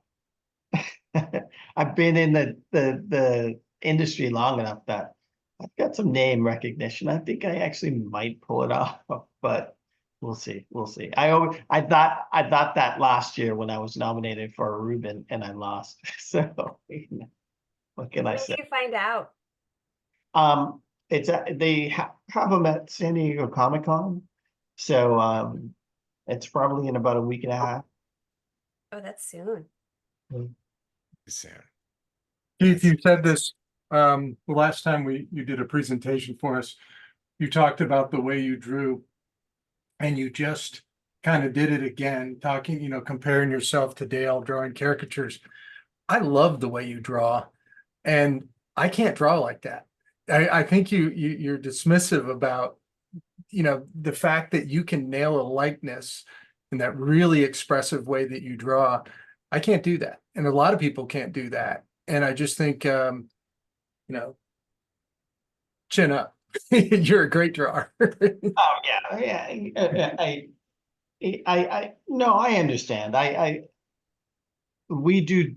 I've been in the industry long enough that I've got some name recognition. I think I actually might pull it off, but we'll see. We'll see. I thought that last year when I was nominated for a Reuben and I lost. So you know, what can I When say? did you find out? It's they have them at San Diego Comic-Con. So it's probably in about a week and a half. Oh, that's soon. Soon. Keith, you said this the last time you did a presentation for us. You talked about the way you drew, and you just kind of did it again, talking, you know, comparing yourself to Dale, drawing caricatures. I love the way you draw, and I can't draw like that. I think you're dismissive about, you know, the fact that you can nail a likeness in that really expressive way that you draw. I can't do that, and a lot of people can't do that. And I just think, you know, chin up. You're a great drawer. Oh yeah. No, I understand. We do.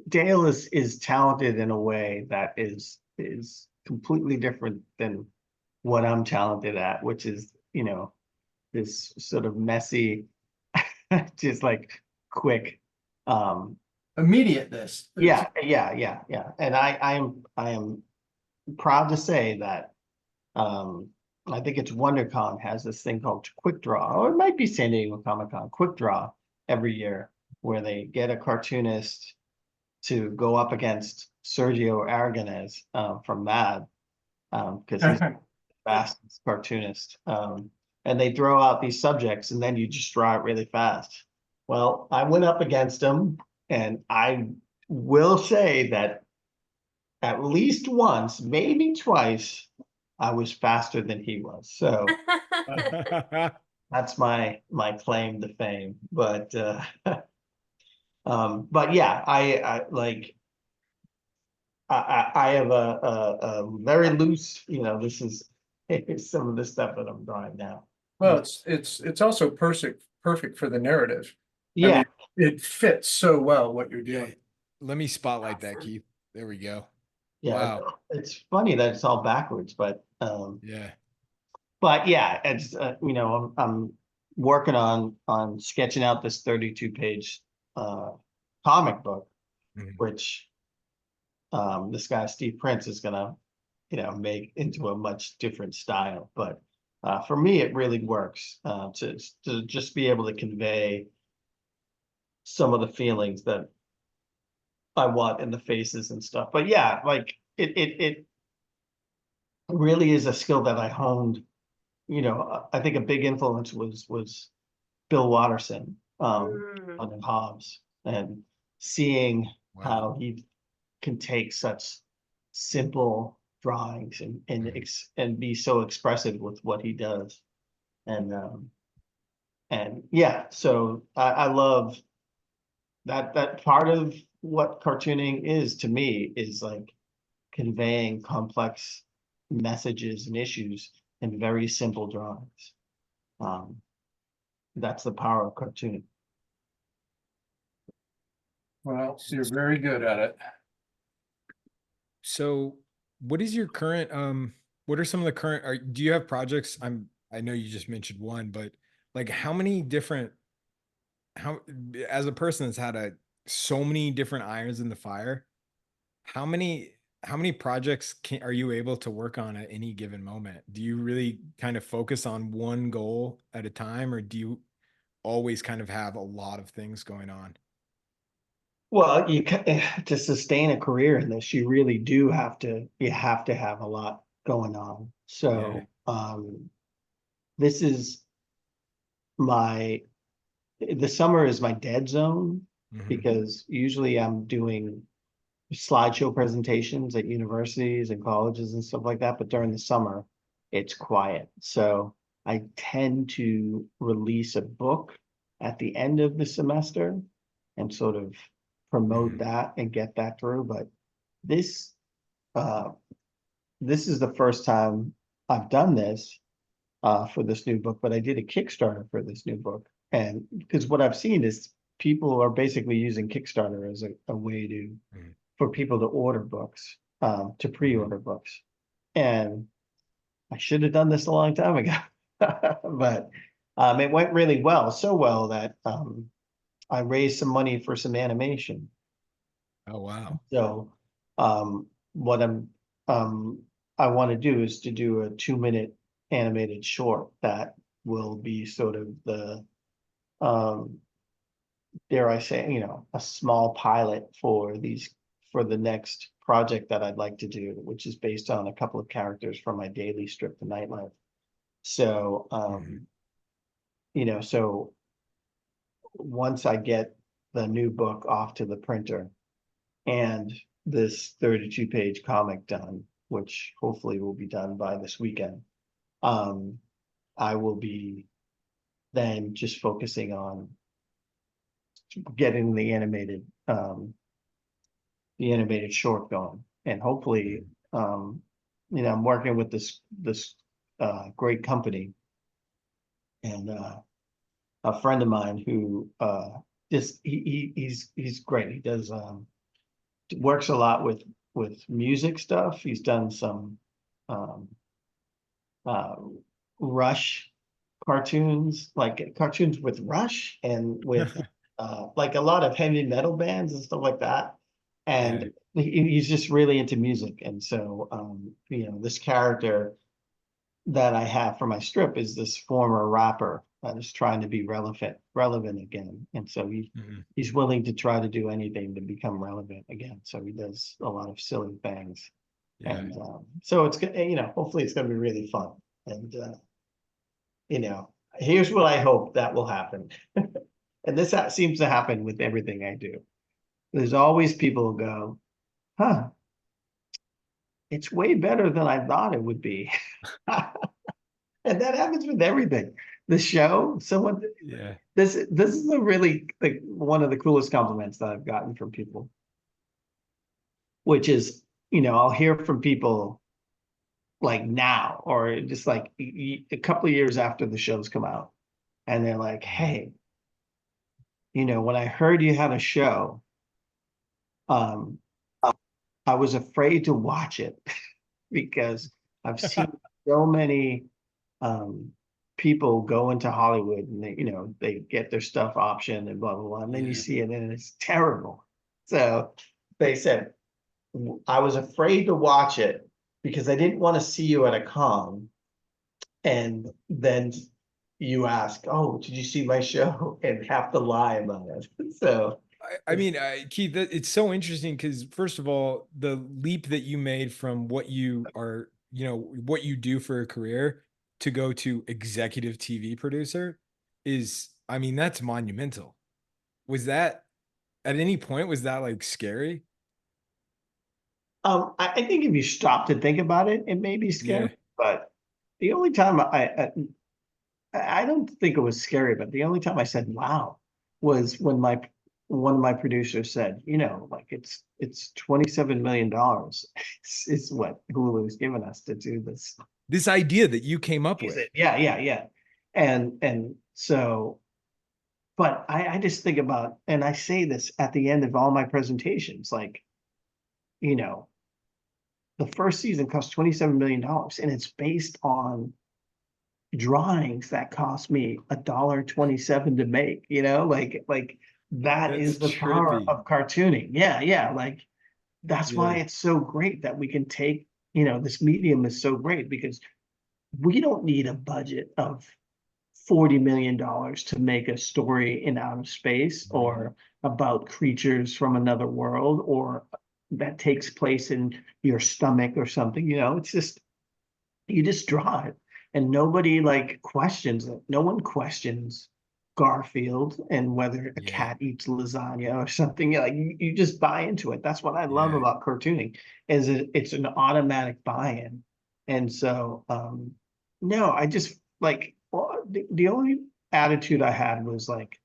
Dale is talented in a way that is completely different than what I'm talented at, which is, you know, this sort of messy, just like quick. Immediateness. Yeah. And I am proud to say that I think it's WonderCon has this thing called Quick Draw, or it might be San Diego Comic-Con, Quick Draw every year, where they get a cartoonist to go up against Sergio Aragonés from Mad, because he's the fastest cartoonist. And they throw out these subjects, and then you just draw it really fast. Well, I went up against him, and I will say that at least once, maybe twice, I was faster than he was. So that's my claim to fame. But yeah, I like I have a very loose, you know, this is some of the stuff that I'm drawing now. Well, it's also perfect for the narrative. I Yeah, mean, it fits so well what you're Yeah. doing. Let me spotlight that, Keith. There we go. yeah. Wow. It's funny that it's all backwards, but Yeah. yeah, it's you know, I'm working on sketching out this 32-page comic book, Mhm. which this guy Steve Prince is gonna, you know, make into a much different style. But for me, it really works to just be able to convey some of the feelings that I want in the faces and stuff. But yeah, like it really is a skill that I honed I think a big influence was Bill Watterson, Mm. on Hobbes, and seeing Wow. how he can take such simple drawings and be so expressive with what he does. And yeah, so I love that part of what cartooning is to me is like conveying complex messages and issues in very simple drawings. That's the power of cartooning. Well, you're very good at it. So what is your current, what are some of the current, do you have projects? I know you just mentioned one, but like how many different, as a person that's had so many different irons in the fire, how many projects are you able to work on at any given moment? Do you really kind of focus on one goal at a time, or do you always kind of have a lot of things going on? Well, to sustain a career in this, you really do you have to have a lot going on. Yeah. So, this is the summer is my dead zone Mhm. because usually I'm doing slideshow presentations at universities and colleges and stuff like that. But during the summer, it's quiet. So I tend to release a book at the end of the semester and sort of promote Mhm. that and get that through. But this, uh, this is the first time I've done this for this new book, but I did a Kickstarter for this new book. And because what I've seen is people are basically using Kickstarter as a way to Mhm. for people to order books, to pre-order books. And I should have done this a long time ago, but it went really well, so well that I raised some money for some animation. Oh, wow. So what um, I want to do is to do a 2-minute animated short that will be sort of the um, dare I say, a small pilot for the next project that I'd like to do, which is based on a couple of characters from my daily strip, The Nightlife. So, Mhm. so once I get the new book off to the printer and this 32-page comic done, which hopefully will be done by this weekend, I will be then just focusing on getting the animated short going. And hopefully, Mhm. I'm working with this great company and a friend of mine who just he's great. He does works a lot with music stuff. He's done some um, uh, Rush cartoons, like cartoons with Rush and with like a lot of heavy metal bands and stuff like that. Yeah. And he's just really into music. And so, this character that I have for my strip is this former rapper that is trying to be relevant again. And so Mhm. he's willing to try to do anything to become relevant again. So he does a lot of silly things. Yeah. And so it's good, hopefully it's going to be really fun. And here's what I hope that will happen. And this seems to happen with everything I do. There's always people who go, huh, it's way better than I thought it would be. And that happens with everything. The show, Yeah. this is a really like one of the coolest compliments that I've gotten from people, which is, I'll hear from people like now or just like a couple of years after the shows come out. And they're like, hey, when I heard you had a show, um, I was afraid to watch it because I've seen so many um, people go into Hollywood and they get their stuff optioned and blah blah blah, and then you Yeah. see it and it's terrible. So they said I was afraid to watch it because I didn't want to see you at a con, and then you ask, "Oh, did you see my show?" and have to lie about it. So I mean, Keith, it's so interesting because first of all, the leap that you made from what you are, what you do for a career to go to executive TV producer is, I mean, that's monumental. Was that at any point, was that like scary? I think if you stop to think about it, it may be scary, Yeah. but the only time I don't think it was scary, but the only time I said wow was when one of my producers said, you know, like it's $27 million is what Hulu's given us to do this. This idea that you came up Use with. it. Yeah, yeah, yeah. And so, but I just think about, and I say this at the end of all my presentations, like, you know, the first season cost $27 million and it's based on drawings that cost me $1.27 to make, you know, like that That's is the power trippy. of cartooning. Yeah, yeah. Like that's why Yeah. it's so great that we can take, you know, this medium is so great because we don't need a budget of $40 million to make a story in outer space Mhm. or about creatures from another world or that takes place in your stomach or something, you know, it's just you just draw it and nobody like questions it. No one questions Garfield and whether a Yeah. cat eats lasagna or something. Like you just buy into it. That's what I love Yeah. about cartooning is it's an automatic buy-in. And so no, I just like well, the only attitude I had was like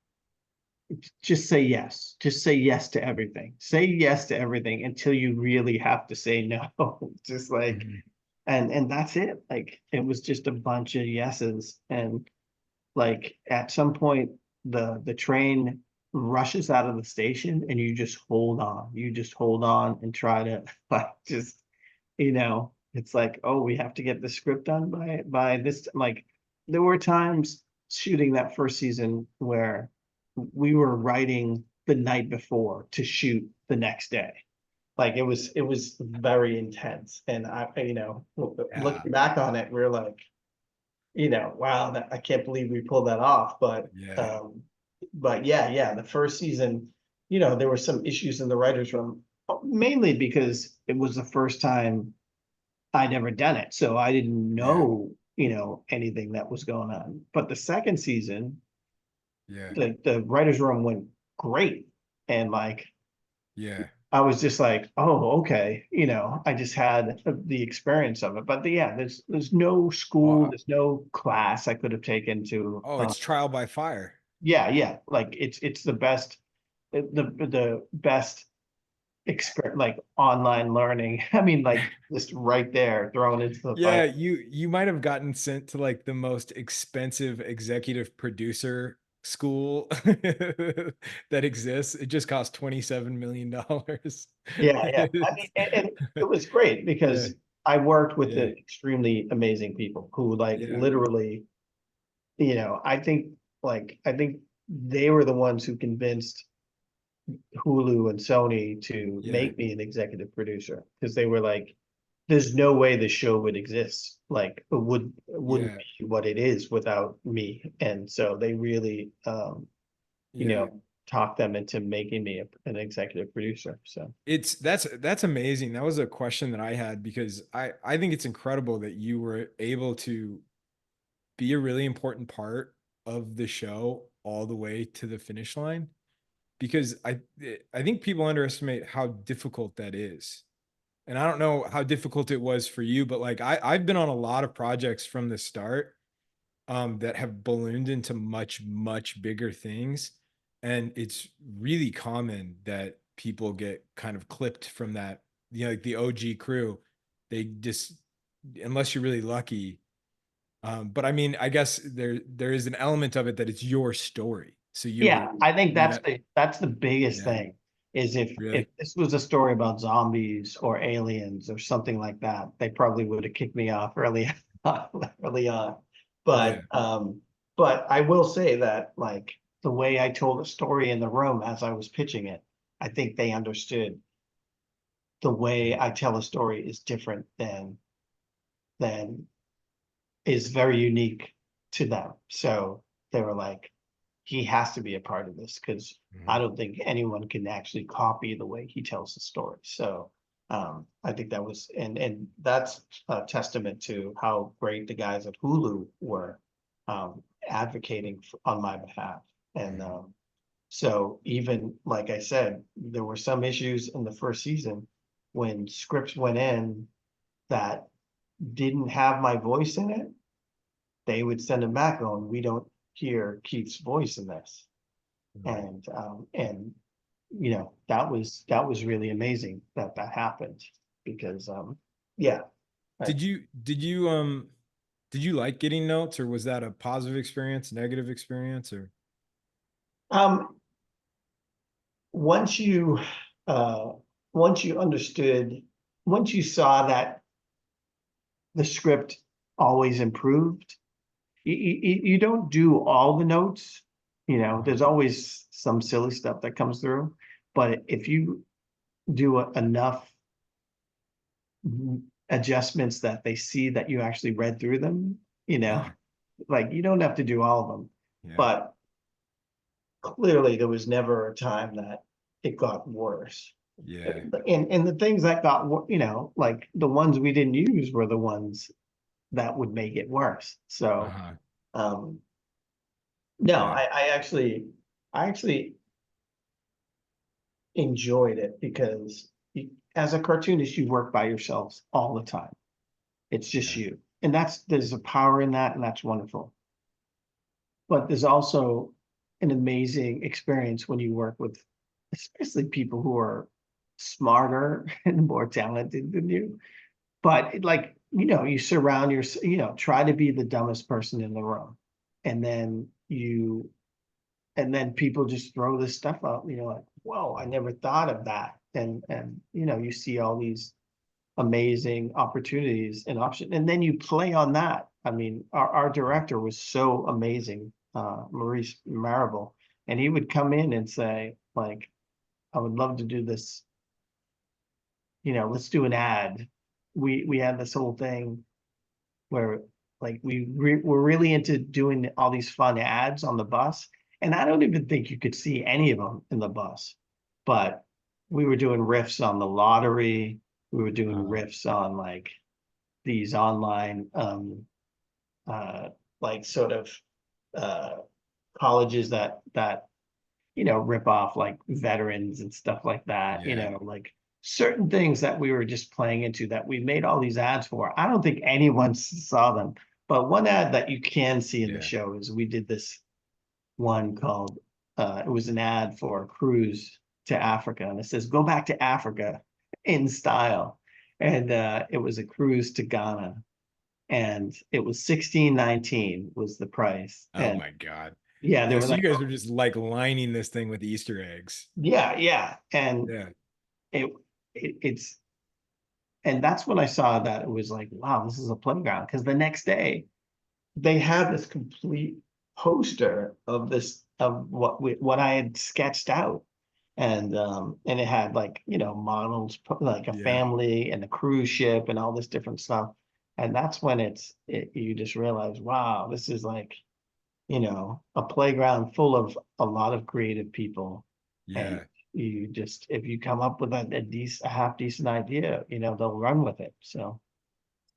just say yes. Just say yes to everything. Say yes to everything until you really have to say no. Just like Mhm. and that's it. Like it was just a bunch of yeses. And like at some point the train rushes out of the station and you just hold on. You just hold on and try to like just, you know, it's like, oh, we have to get the script done by this. Like there were times shooting that first season where we were writing the night before to shoot the next day. Like it was very intense. And you know, Yeah. looking back on it, we're like, you know, wow, that I can't believe we pulled that off. Yeah. But yeah, yeah, the first season, you know, there were some issues in the writers' room, mainly because it was the first time I'd ever done it. So I didn't Yeah. know, you know, anything that was going on. But the second season, Yeah. the writers' room went great. And like Yeah. I was just like, oh, okay, you know, I just had the experience of it. But yeah, there's no school, Wow. there's no class I could have taken to Oh, it's trial by fire. yeah, yeah, like it's the best the best experience like online learning. I mean, like just right there thrown into the Yeah, fire. you might have gotten sent to like the most expensive executive producer school that exists. It just cost $27 million. Yeah, yeah. I mean, and it was great Yeah, because I worked with yeah, the extremely amazing people who like yeah, literally you know, I think they were the ones who convinced Hulu and Sony to yeah, make me an executive producer because they were like, there's no way the show would exist. Like it wouldn't yeah, be what it is without me. And so they really you yeah. know, talked them into making me an executive producer. So It's that's amazing. That was a question that I had because I think it's incredible that you were able to be a really important part of the show all the way to the finish line because I think people underestimate how difficult that is. And I don't know how difficult it was for you, but like I've been on a lot of projects from the start that have ballooned into much, much bigger things. And it's really common that people get kind of clipped from that, you know, like the OG crew. They just, unless you're really lucky. But I mean, I guess there is an element of it that it's your story. So yeah, I think you know, that's the biggest yeah, thing is if really, this was a story about zombies or aliens or something like that, they probably would have kicked me off early on, early on. yeah, But I will say that like the way I told the story in the room as I was pitching it, I think they understood the way I tell a story is different than is very unique to them. So they were like, he has to be a part of this because I mhm, don't think anyone can actually copy the way he tells the story. So I think that was, and that's a testament to how great the guys at Hulu were, advocating on my behalf. And, so even, like I said, there were some issues in the first season when scripts went in that didn't have my voice in it. They would send them back going, we don't hear Keith's voice in this. And you know, that was really amazing that happened, because yeah. Did you like getting notes, or was that a positive experience, negative experience, or? Um, once you understood, once you saw that the script always improved, you don't do all the notes, you know, there's always some silly stuff that comes through, but if you do enough adjustments that they see that you actually read through them, you know, like you don't have to do all of them, but clearly there was never a time that it got worse. Yeah. And the things that got, you know, like the ones we didn't use were the ones that would make it worse. So, no, Yeah. I actually enjoyed it, because as a cartoonist, you work by yourselves all the time. It's just you. And there's a power in that, and that's wonderful. But there's also an amazing experience when you work with, especially people who are smarter and more talented than you. But like, you know, you surround yourself, you know, try to be the dumbest person in the room. And then people just throw this stuff out, you know, like, whoa, I never thought of that. And you know, you see all these amazing opportunities and options, and then you play on that. I mean, our director was so amazing, Maurice Marable, and he would come in and say, like, I would love to do this, you know, let's do an ad. We had this whole thing where, like, we're really into doing all these fun ads on the bus, and I don't even think you could see any of them in the bus, but we were doing riffs on the lottery. We were doing riffs on like these online like sort of colleges that you know, rip off like veterans and stuff like that, you know, like certain things that we were just playing into that we made all these ads for. I don't think anyone saw them, but one ad that you can see in the show is we did this one called it was an ad for a cruise to Africa, and it says go back to Africa in style. And it was a cruise to Ghana, and it was $16.19 was the price. Oh my God. Yeah, there Yeah, were so like, you guys were just like lining this thing with Easter eggs. yeah. And it's and that's when I saw that it was like, wow, this is a playground. Because the next day they had this complete poster of this of what I had sketched out. And it had, like, you know, models, like a family and a cruise ship and all this different stuff. And that's when you just realize, wow, this is like, you know, a playground full of a lot of creative people. And you just, if you come up with a half decent idea, you know, they'll run with it. So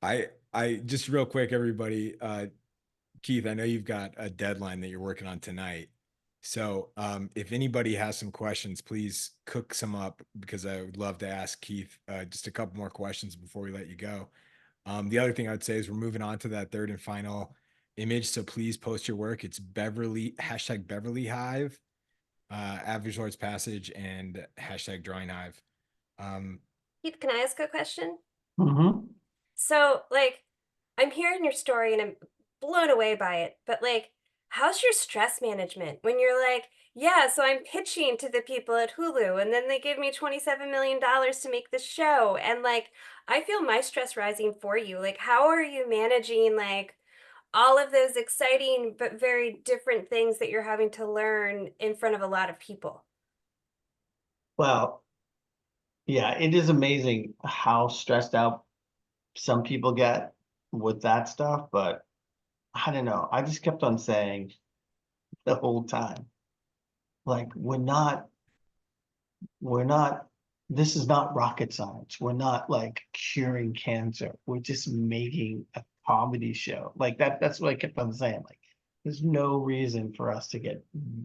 I just real quick, everybody, Keith, I know you've got a deadline that you're working on tonight. So if anybody has some questions, please cook some up, because I would love to ask Keith just a couple more questions before we let you go. The other thing I would say is we're moving on to that third and final image. So please post your work. It's Beverly, hashtag Beverly Hive, at Visual Arts Passage, and hashtag Drawing Hive. Keith, can I ask a question? mhm. So, like, I'm hearing your story and I'm blown away by it, but like, how's your stress management when you're like, yeah, so I'm pitching to the people at Hulu and then they give me $27 million to make this show. And like, I feel my stress rising for you. Like, how are you managing like all of those exciting but very different things that you're having to learn in front of a lot of people? Well, yeah, it is amazing how stressed out some people get with that stuff, but I don't know. I just kept on saying the whole time, like, we're not this is not rocket science. We're not like curing cancer. We're just making a comedy show. Like that's what I kept on saying. Like, there's no reason for us to get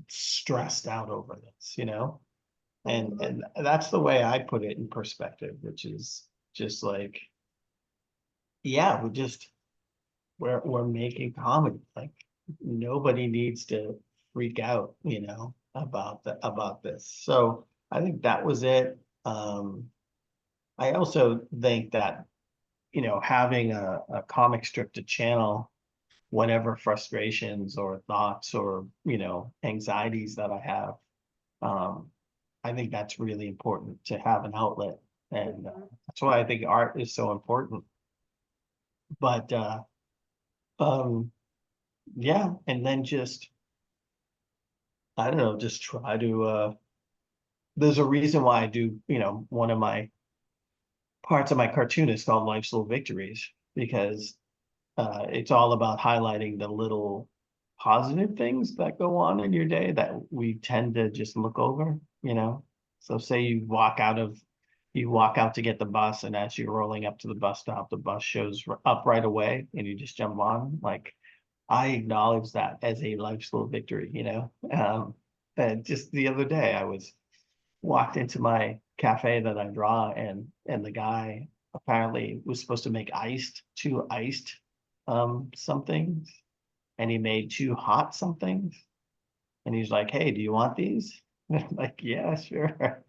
stressed out over this, you know? And that's the way I put it in perspective, which is just like, yeah, we're making comedy. Like, nobody needs to freak out, you know, about this. So I think that was it. I also think that, you know, having a comic strip to channel whatever frustrations or thoughts or, you know, anxieties that I have, I think that's really important to have an outlet. And that's why I think art is so important. But yeah, and then just, I don't know, just try to there's a reason why I do, you know, one of my parts of my cartoon is called Life's Little Victories, because it's all about highlighting the little positive things that go on in your day that we tend to just look over, you know. So say you walk out to get the bus, and as you're rolling up to the bus stop, the bus shows up right away and you just jump on. Like, I acknowledge that as a life's little victory, you know. And just the other day I walked into my cafe that I draw, and the guy apparently was supposed to make two iced somethings, and he made two hot somethings, and he's like, "Hey, do you want these?" And I'm like, "Yeah, sure."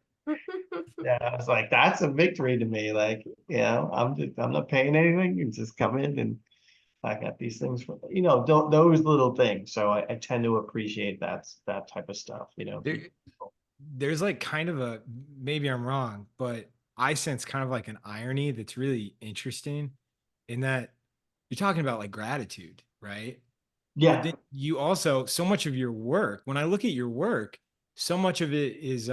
Yeah, I was like, that's a victory to me. Like, you know, I'm not paying anything. You just come in and I got these things for, you know, those little things. So I tend to appreciate that type of stuff, you know. There, there's like kind of a, maybe I'm wrong, but I sense kind of like an irony that's really interesting in that you're talking about like gratitude, right? But Yeah, then you also, so much of your work, when I look at your work, so much of it is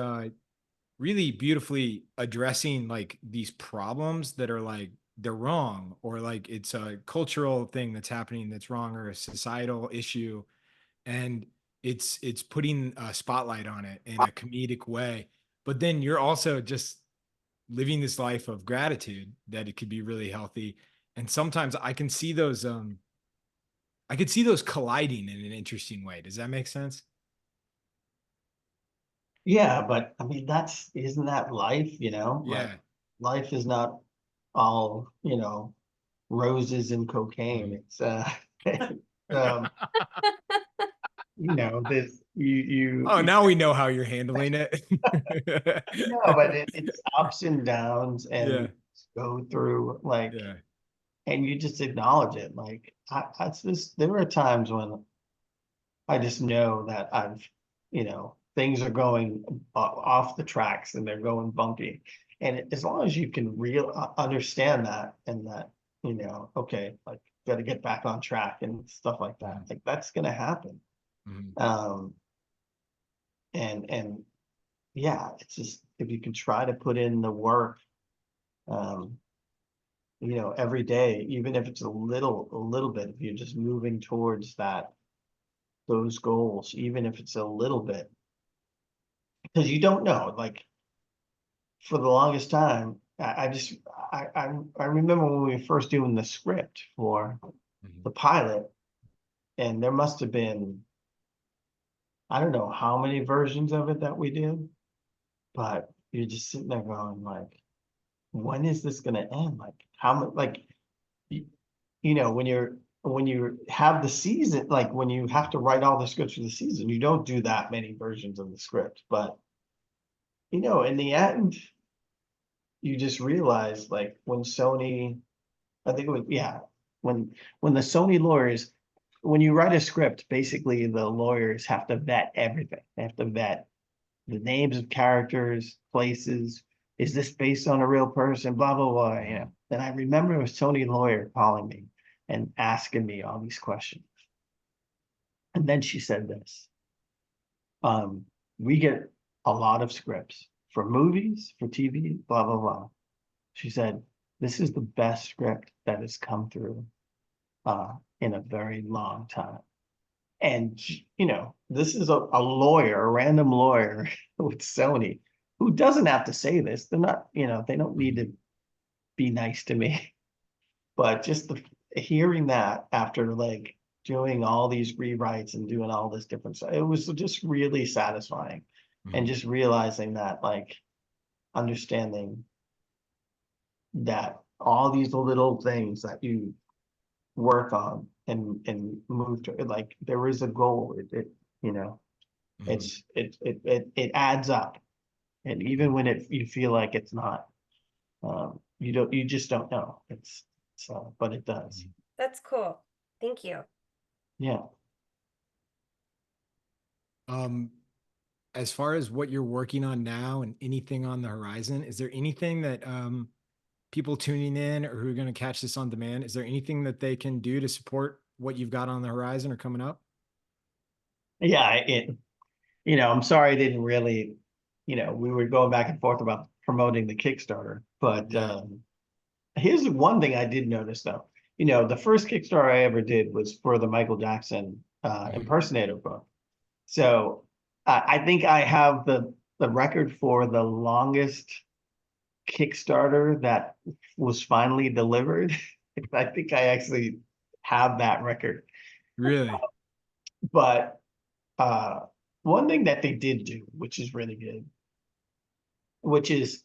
really beautifully addressing like these problems that are like they're wrong, or like it's a cultural thing that's happening that's wrong, or a societal issue, and it's putting a spotlight on it in a comedic way. But then you're also just living this life of gratitude that it could be really healthy. And sometimes I could see those colliding in an interesting way. Does that make sense? yeah, but I mean, isn't that life, you know? Like, Yeah. life is not all, you know, roses and cocaine. Mhm. It's um, you know, this Oh, now we know how you're handling it. no, but it's ups and downs, and Yeah. you just go through, like, Yeah. and you just acknowledge it. Like, there are times when I just know that you know, things are going off the tracks and they're going bumpy. And as long as you can understand that, and that, you know, okay, like, got to get back on track and stuff like that. Mhm. Like, that's going to happen. Mhm. Um, and yeah, it's just, if you can try to put in the work, um, you know, every day, even if it's a little bit, if you're just moving towards those goals, even if it's a little bit, because you don't know, like, for the longest time, I remember when we were first doing the script for Mhm. the pilot, and there must have been, I don't know how many versions of it that we did, but you're just sitting there going like, when is this gonna end? Like, how much, like, you, you know, when you have the season, like when you have to write all the scripts for the season, you don't do that many versions of the script, but, you know, in the end, you just realize, like, when Sony, I think it was, yeah, when the Sony lawyers, when you write a script, basically the lawyers have to vet everything. They have to vet the names of characters, places. Is this based on a real person? Blah blah blah. You know. And I remember a Sony lawyer calling me and asking me all these questions. And then she said this: "We get a lot of scripts for movies, for TV, blah blah blah." She said, "This is the best script that has come through in a very long time." And, you know, this is a lawyer, a random lawyer with Sony, who doesn't have to say this. They're not, they don't need to be nice to me. But just hearing that after like doing all these rewrites and doing all this different stuff, it was just really satisfying. And just realizing that, like, understanding that all these little things that you work on and move to, like, there is a goal. It adds up. And even when you feel like it's not, you just don't know. But it does. That's cool. Thank you. Yeah. As far as what you're working on now and anything on the horizon, is there anything that people tuning in or who are going to catch this on demand, is there anything that they can do to support what you've got on the horizon or coming up? Yeah, I'm sorry I didn't really, we were going back and forth about promoting the Kickstarter, but here's one thing I did notice though. The first Kickstarter I ever did was for the Michael Jackson impersonator book. So I think I have the record for the longest Kickstarter that was finally delivered. I think I actually have that record. Really? But one thing that they did do, which is really good, which is,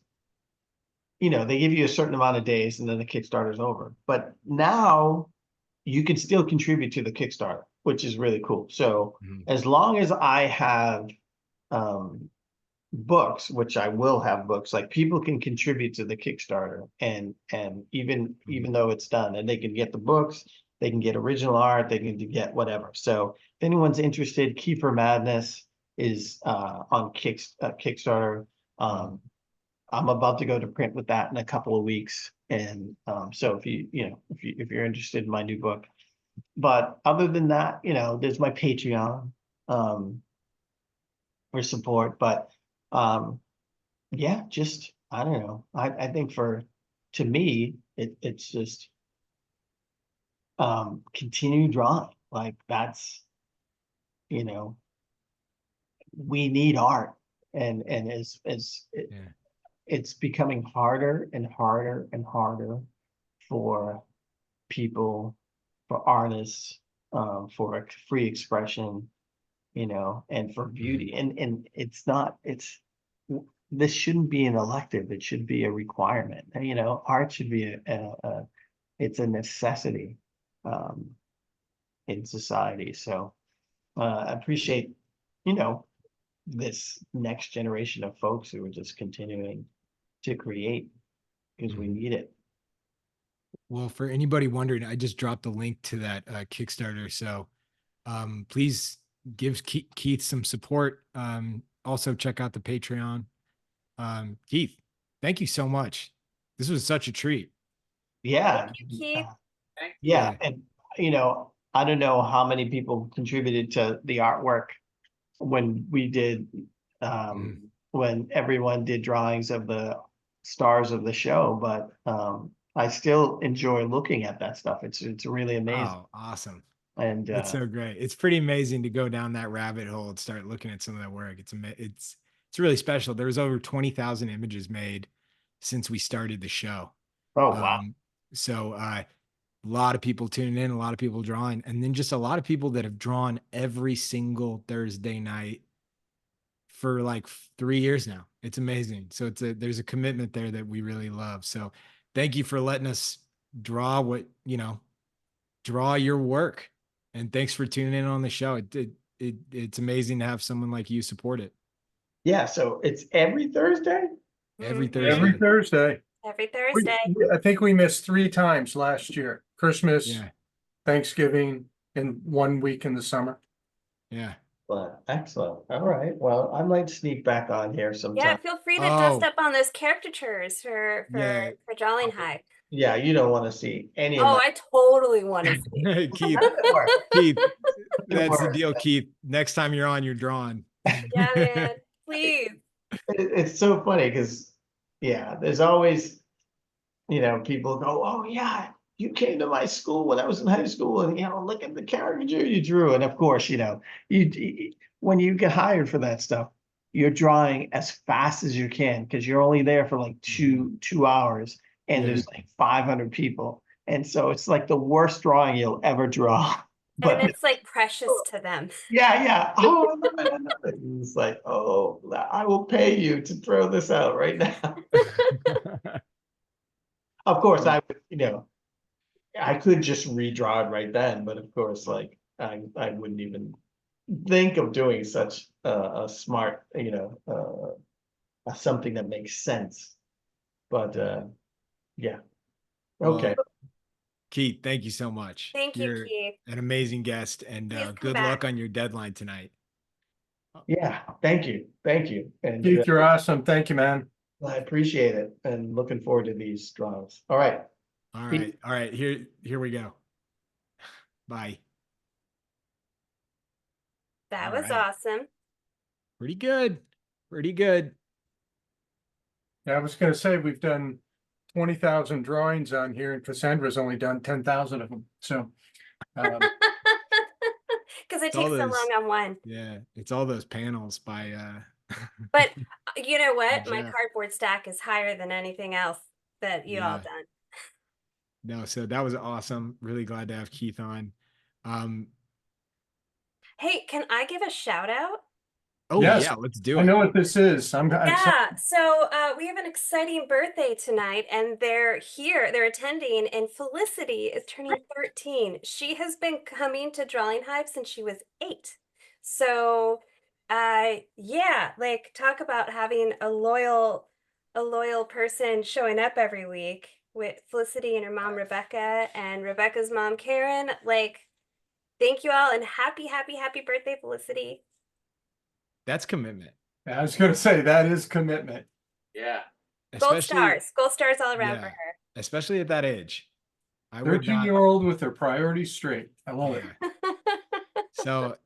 they give you a certain amount of days and then the Kickstarter's over. But now you can still contribute to the Kickstarter, which is really cool. So as long as I have books, which I will have books, like people can contribute to the Kickstarter and even though it's done, and they can get the books, they can get original art, they can get whatever. So if anyone's interested, Kiefer Madness is on Kickstarter. I'm about to go to print with that in a couple of weeks. And so if you're interested in my new book, but other than that, there's my Patreon for support. But yeah, just, I don't know. I think to me, it's just continue drawing. Like that's, we need art. And it's becoming harder and harder and harder for people, for artists, for free expression, and for beauty. And this shouldn't be an elective. It should be a requirement. Art should be it's a necessity in society. So I appreciate, this next generation of folks who are just continuing to create because we need it. Well, for anybody wondering, I just dropped the link to that Kickstarter. So please give Keith some support. Also check out the Patreon. Keith, thank you so much. This was such a treat. Yeah. Thank you, Keith. Yeah. And, I don't know how many people contributed to the artwork when we did, when everyone did drawings of the stars of the show, but I still enjoy looking at that stuff. It's really amazing. Oh, awesome. And that's so great. It's pretty amazing to go down that rabbit hole and start looking at some of that work. It's really special. There was over 20,000 images made since we started the show. Oh, wow. So a lot of people tuning in, a lot of people drawing, and then just a lot of people that have drawn every single Thursday night for like 3 years now. It's amazing. So there's a commitment there that we really love. So thank you for letting us draw draw your work. And thanks for tuning in on the show. It's amazing to have someone like you support it. Yeah. So it's every Thursday? Every Thursday. Every Thursday. Every Thursday. I think we missed 3 times last year. Christmas, Thanksgiving, and 1 week in the summer. Yeah. Well, excellent. All right. Well, I might sneak back on here sometime. Yeah, feel free to dust up on those caricatures for Drawing Hive. Yeah, you don't want to see any of Oh, I totally want to see. Keith, that's the deal, Keith. Next time you're on, you're drawing. Yeah, man. Please. It's so funny because, there's always, people go, oh, yeah, you came to my school when I was in high school and, look at the caricature you drew. And of course, when you get hired for that stuff, you're drawing as fast as you can because you're only there for like two hours and Yeah. there's like 500 people. And so it's like the worst drawing you'll ever draw. And But it's like precious to them. yeah. Oh, I love it. It's like, oh, I will pay you to throw this out right now. Of course, I would, I could just redraw it right then, but of course, like I wouldn't even think of doing such a smart, something that makes sense. But yeah, okay. Well, Keith, thank you so much. Thank you, You're Keith. an amazing guest, and Please come good luck back. on your deadline tonight. Yeah, thank you, and Keith, you're awesome. Thank you, man. I appreciate it, and looking forward to these drawings. All right. All right. Here we go. Bye. That All was right. awesome. Pretty good. Pretty good. Yeah, I was gonna say, we've done 20,000 drawings on here, and Cassandra's only done 10,000 of them, so. Because it It's all takes so those- long on one. Yeah, it's all those panels by But you know what? My Jeff. cardboard stack is higher than anything else that you all Yeah. done. No, so that was awesome. Really glad to have Keith on. Hey, can I give a shout out? Oh Yes, yeah, let's do I it. know what this is. I'm Yeah, so we have an exciting birthday tonight, and they're here, they're attending, and Felicity is turning 13. She has been coming to Drawing Hive since she was 8. So, yeah, like talk about having a loyal person showing up every week with Felicity and her mom Rebecca and Rebecca's mom Karen. Like, thank you all, and happy birthday, Felicity. That's commitment. I was gonna say, that is commitment. Yeah. Gold stars all around for yeah, her. especially at that age. I would not. 13-year-old with their priorities straight. I love it. Yeah. So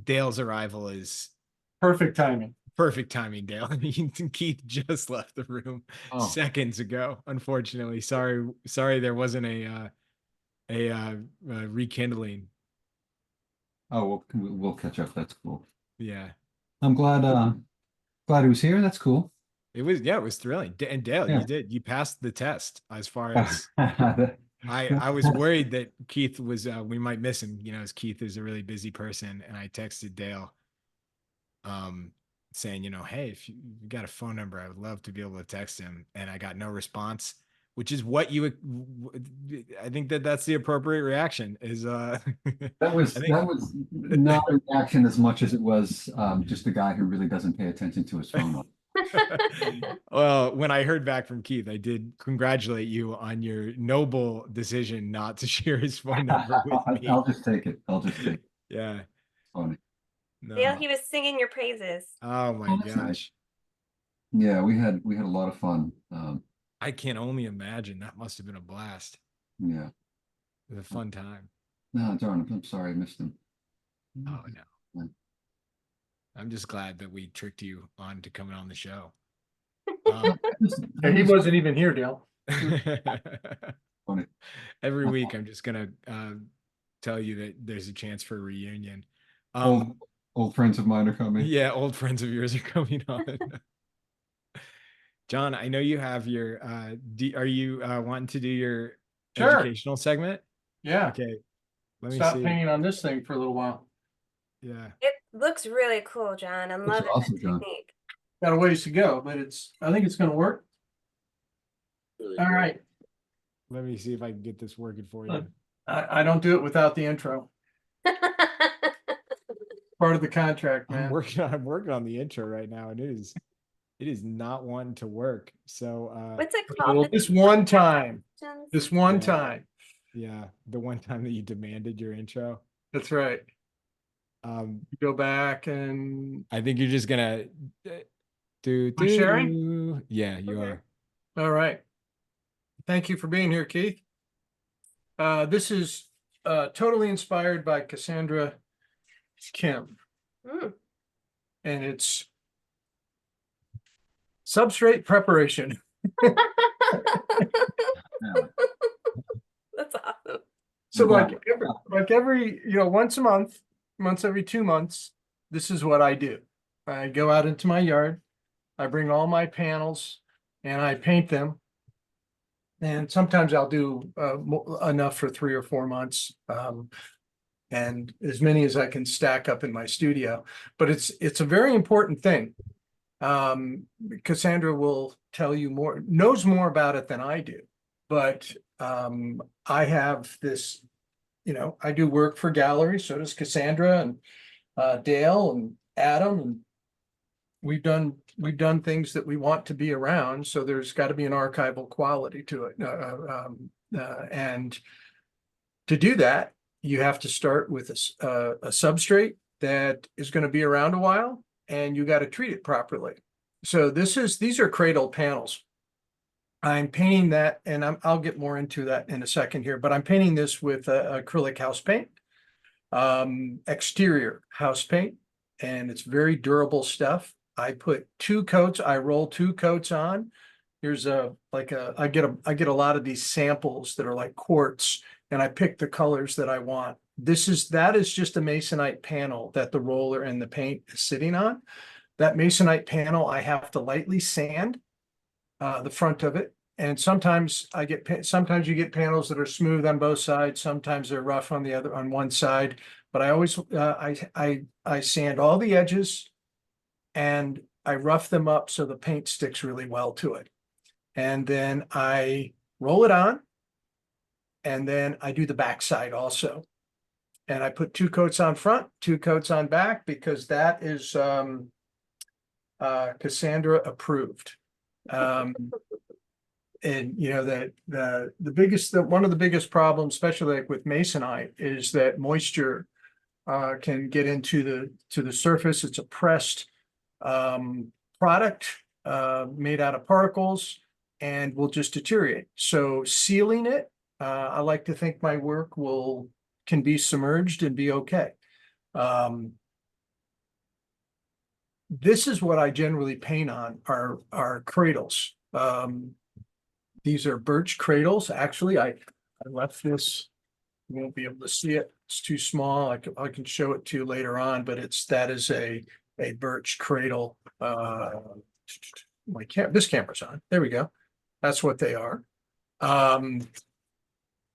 Dale's arrival is Perfect timing. perfect timing, Dale. Keith just left the room seconds ago. Unfortunately, sorry, there wasn't a rekindling. Oh, we'll catch up. That's cool. Yeah, I'm glad he was here. That's cool. it was thrilling. And Dale, Yeah. you passed the test as far as I was worried that Keith was we might miss him, as Keith is a really busy person, and I texted Dale saying, hey, if you got a phone number, I would love to be able to text him, and I got no response, which is what I think that's the appropriate reaction is that was not a reaction as much as it was just a guy who really doesn't pay attention to his phone. Well, when I heard back from Keith, I did congratulate you on your noble decision not to share his phone number with me. I'll just take it. Yeah. Funny. No. Dale, he was singing your praises. Oh my That's gosh. nice. Yeah, we had a lot of fun. I can only imagine. That must have been a blast. Yeah. It was a fun time. No, darn it. I'm sorry I missed him. Oh no. Yeah. I'm just glad that we tricked you on to coming on the show. Yeah, he wasn't even here, Dale. Funny. Every week I'm just gonna tell you that there's a chance for a reunion. Old friends of mine are coming. Yeah, old friends of yours are coming on. John, I know you have your are you wanting to do your Sure. educational segment? Yeah. Okay. Let me Stop see. painting on this thing for a little while. Yeah. It looks really cool, John. I'm Looks loving awesome, that John. technique. Got a ways to go, but I think it's gonna work. All right. Let me see if I can get this working for you. I don't do it without the intro. Part of the contract, man. I'm working on the intro right now, and it is not wanting to work. So What's it Well, called? this one time, Questions? this one Yeah. time. yeah, the one time that you demanded your intro. That's right. You Go back and, I think you're just gonna do Am I sharing? Yeah, you Okay. are. all right. Thank you for being here, Keith. This is totally inspired by Cassandra Kim, Mm. and it's substrate preparation. Yeah. That's awesome. So Wow. like every, once a month, once every 2 months, this is what I do. I go out into my yard, I bring all my panels and I paint them. And sometimes I'll do enough for 3 or 4 months. And as many as I can stack up in my studio, but it's a very important thing. Cassandra will tell you more, knows more about it than I do, but I have this, I do work for galleries, so does Cassandra and Dale and Adam, and we've done things that we want to be around, so there's got to be an archival quality to it. And to do that, you have to start with a substrate that is going to be around a while, and you got to treat it properly. So these are cradle panels. I'm painting that, and I'll get more into that in a second here, but I'm painting this with acrylic house paint, exterior house paint, and it's very durable stuff. I put 2 coats, I roll 2 coats on. Here's I get a lot of these samples that are like quartz, and I pick the colors that I want. That is just a masonite panel that the roller and the paint is sitting on. That masonite panel, I have to lightly sand the front of it. And sometimes you get panels that are smooth on both sides. Sometimes they're rough on one side. But I always I sand all the edges, and I rough them up so the paint sticks really well to it. And then I roll it on, and then I do the back side also. And I put 2 coats on front, 2 coats on back, because that is Cassandra approved. And one of the biggest problems, especially like with masonite, is that moisture can get into the surface. It's a pressed product made out of particles and will just deteriorate. So sealing it, I like to think my work can be submerged and be okay. This is what I generally paint on are cradles. These are birch cradles. Actually, I left this. You won't be able to see it. It's too small. I can show it to you later on, but that is a birch cradle. This camera's on. There we go. That's what they are.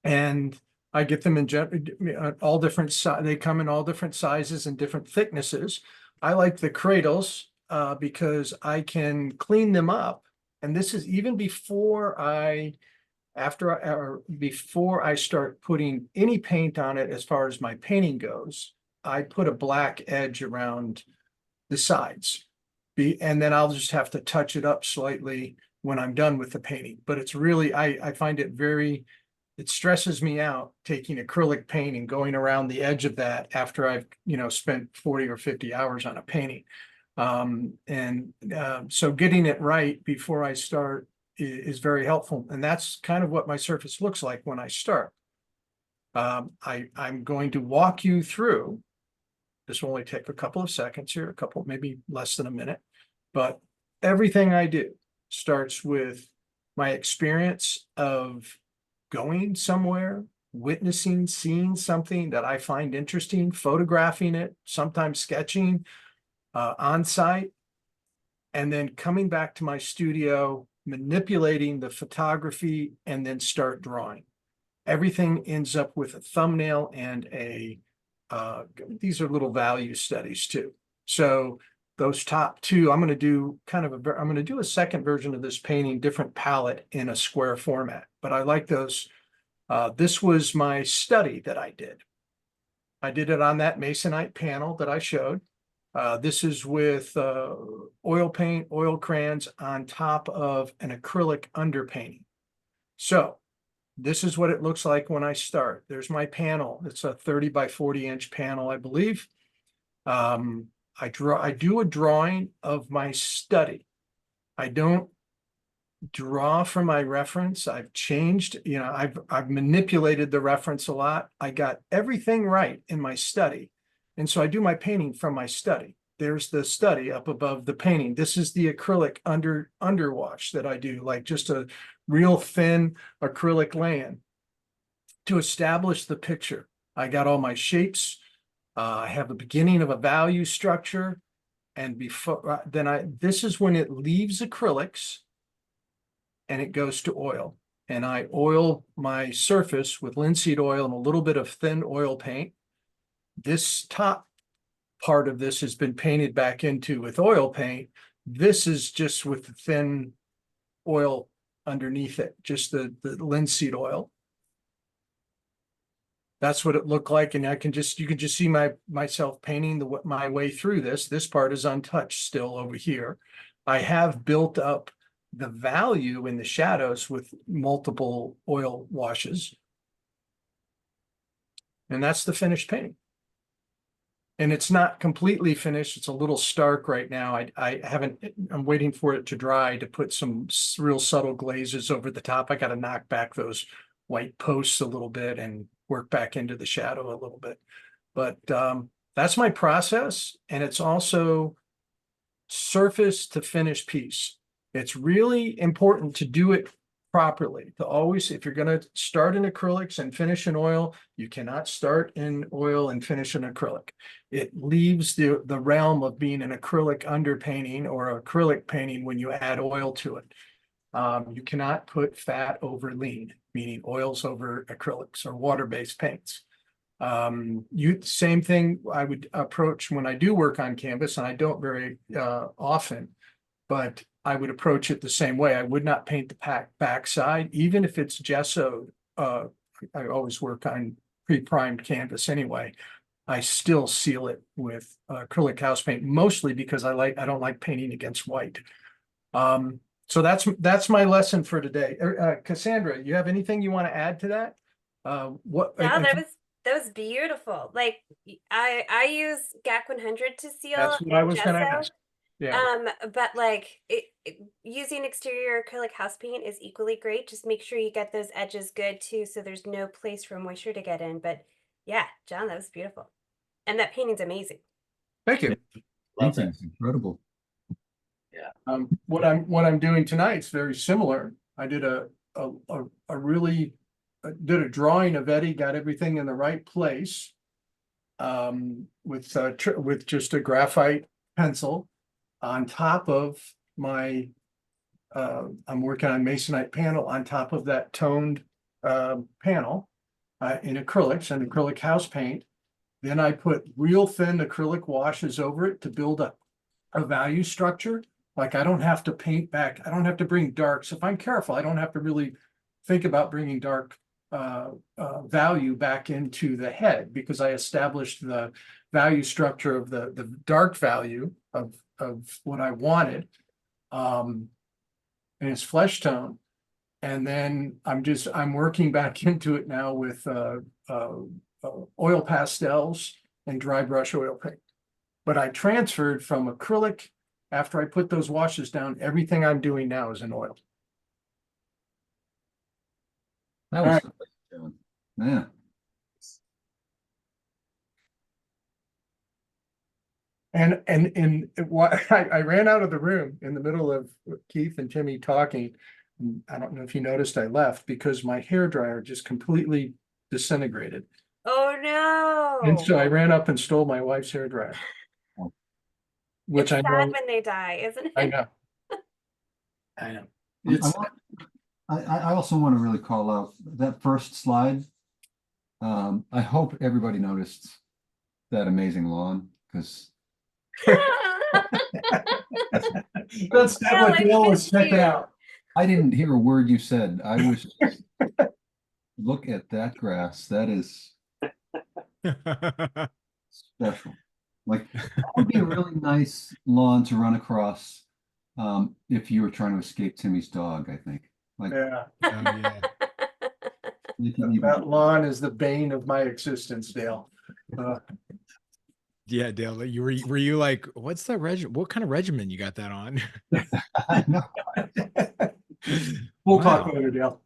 And I get them in all different sizes. They come in all different sizes and different thicknesses. I like the cradles because I can clean them up. And this is even before I start putting any paint on it. As far as my painting goes, I put a black edge around the sides, and then I'll just have to touch it up slightly when I'm done with the painting. But it's really, I find it it stresses me out taking acrylic paint and going around the edge of that after I've spent 40 or 50 hours on a painting. So getting it right before I start is very helpful. And that's kind of what my surface looks like when I start. I'm going to walk you through. This will only take a couple of seconds here, maybe less than a minute. But everything I do starts with my experience of going somewhere, witnessing, seeing something that I find interesting, photographing it, sometimes sketching on site, and then coming back to my studio, manipulating the photography, and then start drawing. Everything ends up with a thumbnail and these are little value studies too. So those top 2, I'm going to do I'm going to do a second version of this painting, different palette in a square format, but I like those. This was my study that I did. I did it on that masonite panel that I showed. This is with oil paint, oil crayons on top of an acrylic underpainting. So this is what it looks like when I start. There's my panel. It's a 30 by 40 inch panel, I believe. I do a drawing of my study. I don't draw from my reference. I've changed, I've manipulated the reference a lot. I got everything right in my study. And so I do my painting from my study. There's the study up above the painting. This is the acrylic underwash that I do, like just a real thin acrylic laying to establish the picture. I got all my shapes. I have the beginning of a value structure. And before, this is when it leaves acrylics and it goes to oil. And I oil my surface with linseed oil and a little bit of thin oil paint. This top part of this has been painted back into with oil paint. This is just with the thin oil underneath it, just the linseed oil. That's what it looked like. And you can just see myself painting my way through this. This part is untouched still over here. I have built up the value in the shadows with multiple oil washes. And that's the finished painting. And it's not completely finished. It's a little stark right now. I'm waiting for it to dry to put some real subtle glazes over the top. I got to knock back those white posts a little bit and work back into the shadow a little bit. But that's my process. And it's also surface to finish piece. It's really important to do it properly. To always, if you're going to start in acrylics and finish in oil, you cannot start in oil and finish in acrylic. It leaves the realm of being an acrylic underpainting or acrylic painting when you add oil to it. You cannot put fat over lean, meaning oils over acrylics or water-based paints. Same thing I would approach when I do work on canvas, and I don't very often, but I would approach it the same way. I would not paint the backside, even if it's gessoed. I always work on pre-primed canvas anyway. I still seal it with acrylic house paint, mostly because I don't like painting against white. So that's my lesson for today. Cassandra, you have anything you want to add to that? No, that was beautiful. Like I use GAC 100 to seal. That's what I was going to gesso. ask. Yeah. But like using exterior acrylic house paint is equally great. Just make sure you get those edges good too, so there's no place for moisture to get in. But yeah, John, that was beautiful, and that painting's amazing. Thank you. That's incredible. Yeah. What I'm doing tonight is very similar. I did a drawing of Eddie, got everything in the right place, with just a graphite pencil on top of my. I'm working on masonite panel on top of that toned panel in acrylics and acrylic house paint. Then I put real thin acrylic washes over it to build a value structure. Like I don't have to paint back. I don't have to bring darks. If I'm careful, I don't have to really think about bringing dark value back into the head, because I established the value structure of the dark value of what I wanted, and it's flesh tone. And then I'm working back into it now with oil pastels and dry brush oil paint. But I transferred from acrylic after I put those washes down. Everything I'm doing now is in oil. That was right. Yeah. And I ran out of the room in the middle of Keith and Timmy talking. I don't know if you noticed I left because my hairdryer just completely disintegrated. Oh no! And so I ran up and stole my wife's hairdryer. Which it's I sad know when they die, isn't it? I know. I know. I also want to really call out that first slide. I hope everybody noticed that amazing lawn, because that's what Dale was checking out. I didn't hear a word you said. I was look at that grass. That is special. Like that would be a really nice lawn to run across if you were trying to escape Timmy's dog, I think. Like Yeah. Oh, yeah. That lawn is the bane of my existence, Dale. Yeah, Dale, were you like, what's that regimen? What kind of regimen you got that on? I know. We'll talk later, Dale.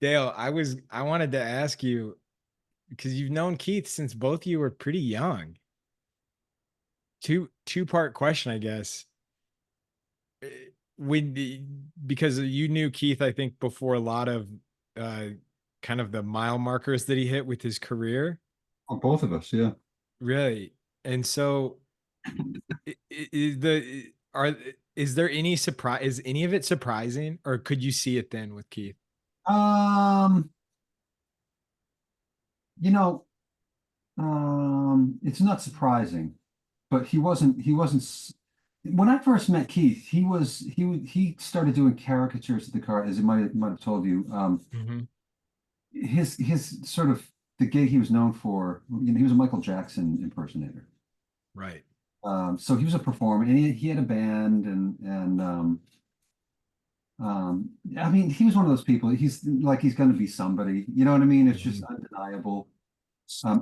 Dale, I wanted to ask you, because you've known Keith since both of you were pretty young. Two-part question, I guess. Because you knew Keith, I think, before a lot of kind of the mile markers that he hit with his career. Oh, both of us, yeah. Really. And so Is there any surprise? Is any of it surprising, or could you see it then with Keith? Um, you know, it's not surprising, but when I first met Keith, he started doing caricatures of the car, as it might have told you. Mhm. His sort of the gig he was known for, he was a Michael Jackson impersonator. Right. So he was a performer, and he had a band, and I mean, he was one of those people. He's going to be somebody. You know what I mean? It's just undeniable.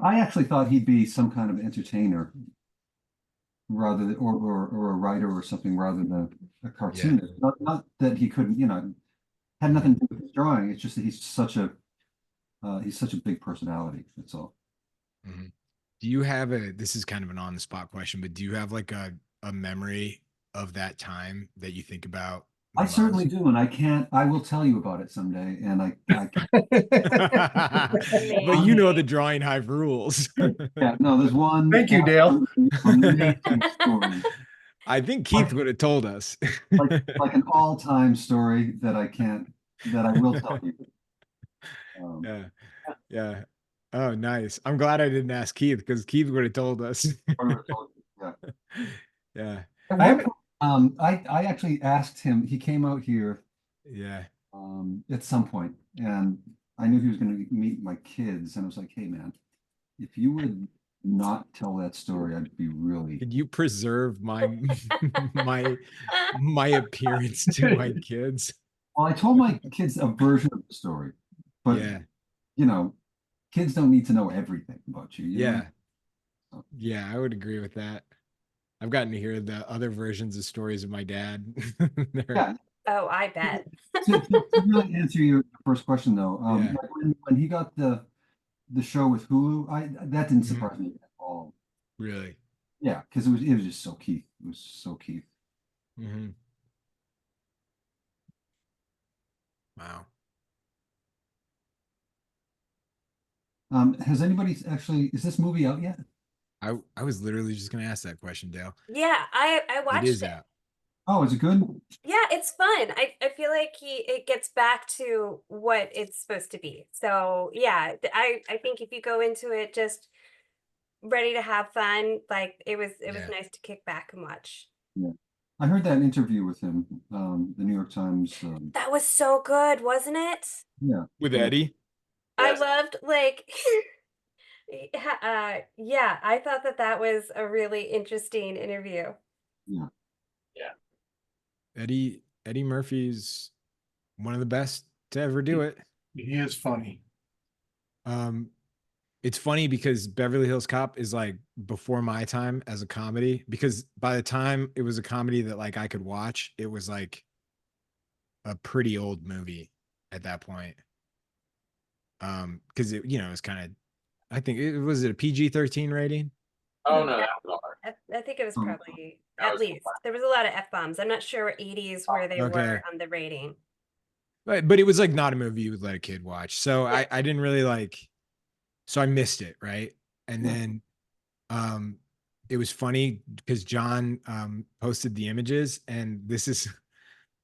I actually thought he'd be some kind of entertainer rather than, or a writer or something rather than a cartoonist. Not that he couldn't, had nothing to do with his drawing. It's just that he's such a big personality. That's all. Mhm. Do you have this is kind of an on the spot question, but do you have like a memory of that time that you think about I the certainly most? do, and I will tell you about it someday. And I But you know the Amazing. Drawing Hive rules. yeah, no, there's one. Thank you, Dale. Amazing story, I think Keith would have told us. like an all-time story that I will tell you. Yeah. Yeah. Oh, nice. I'm glad I didn't ask Keith because Keith would have told us. I would have told you, yeah. Yeah. At I one haven't, point, I actually asked him. He came out here Yeah. at some point, and I knew he was going to meet my kids, and I was like, "Hey, man, if you would not tell that story, I'd be really." Could you preserve my my appearance to my kids? Well, I told my kids a version of the story, but Yeah. you know, kids don't need to know everything about you. You know? Yeah. Yeah, I would agree with that. I've gotten to hear the other versions of stories of my dad. They're- Yeah. Oh, I bet. To really answer your first question, though, Yeah. like when he got the show with Hulu, that didn't Mhm. surprise me at all. Really. Yeah, because it was just so Keith. It was so Keith. Hmm. Wow. Has anybody actually? Is this movie out yet? I was literally just gonna ask that question, Dale. Yeah, I It watched is it. out. Oh, is it good? Yeah, it's fun. I feel like it gets back to what it's supposed to be. So yeah, I think if you go into it just ready to have fun, like it was Yeah. nice to kick back and watch. Yeah. I heard that interview with him, the New York Times. That was so good, wasn't it? Yeah, With yeah. Eddie. I Yes. loved like yeah, I thought that was a really interesting interview. Yeah. Eddie Murphy's one of the best to ever do it. he is funny. It's funny because Beverly Hills Cop is like before my time as a comedy, because by the time it was a comedy that like I could watch, it was like a pretty old movie at that point. Because it, it's kind of, I think it was a PG-13 rating. Oh no, that was hard. I think it was Oh. probably That at was least there was a lot of F-bombs. I'm not sure 80s where they Okay. were on the rating. But it was like not a movie you would let a kid watch. So Yeah. I didn't really like, so I missed it, right? And Yeah. then it was funny because John posted the images, and this is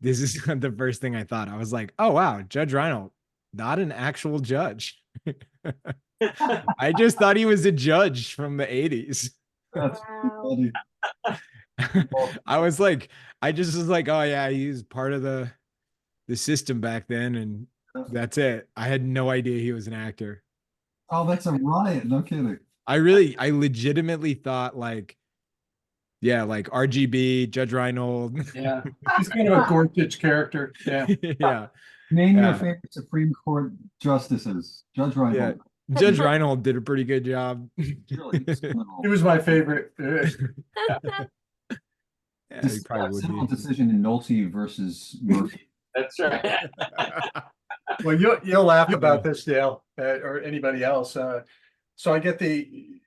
the first thing I thought. I was like, oh wow, Judge Reinhold, not an actual judge. I just thought he was a judge from the 80s. That's Wow. funny. I was like, I just was like, oh yeah, he was part of the system back then, and that's it. I had no idea he was an actor. Oh, that's a riot. No kidding. I legitimately thought like, yeah, like RGB, Judge Reinhold. Yeah, he's kind of a Gorsuch character. Yeah. Yeah. Name your Yeah. favorite Supreme Court justices. Judge Yeah. Reinhold. Judge Reinhold did a pretty good job. Really, He was my favorite. Yeah, he probably would Simple be. decision in Nolte versus Murphy. That's right. Well, you'll laugh about this, Dale, or anybody else. So I get the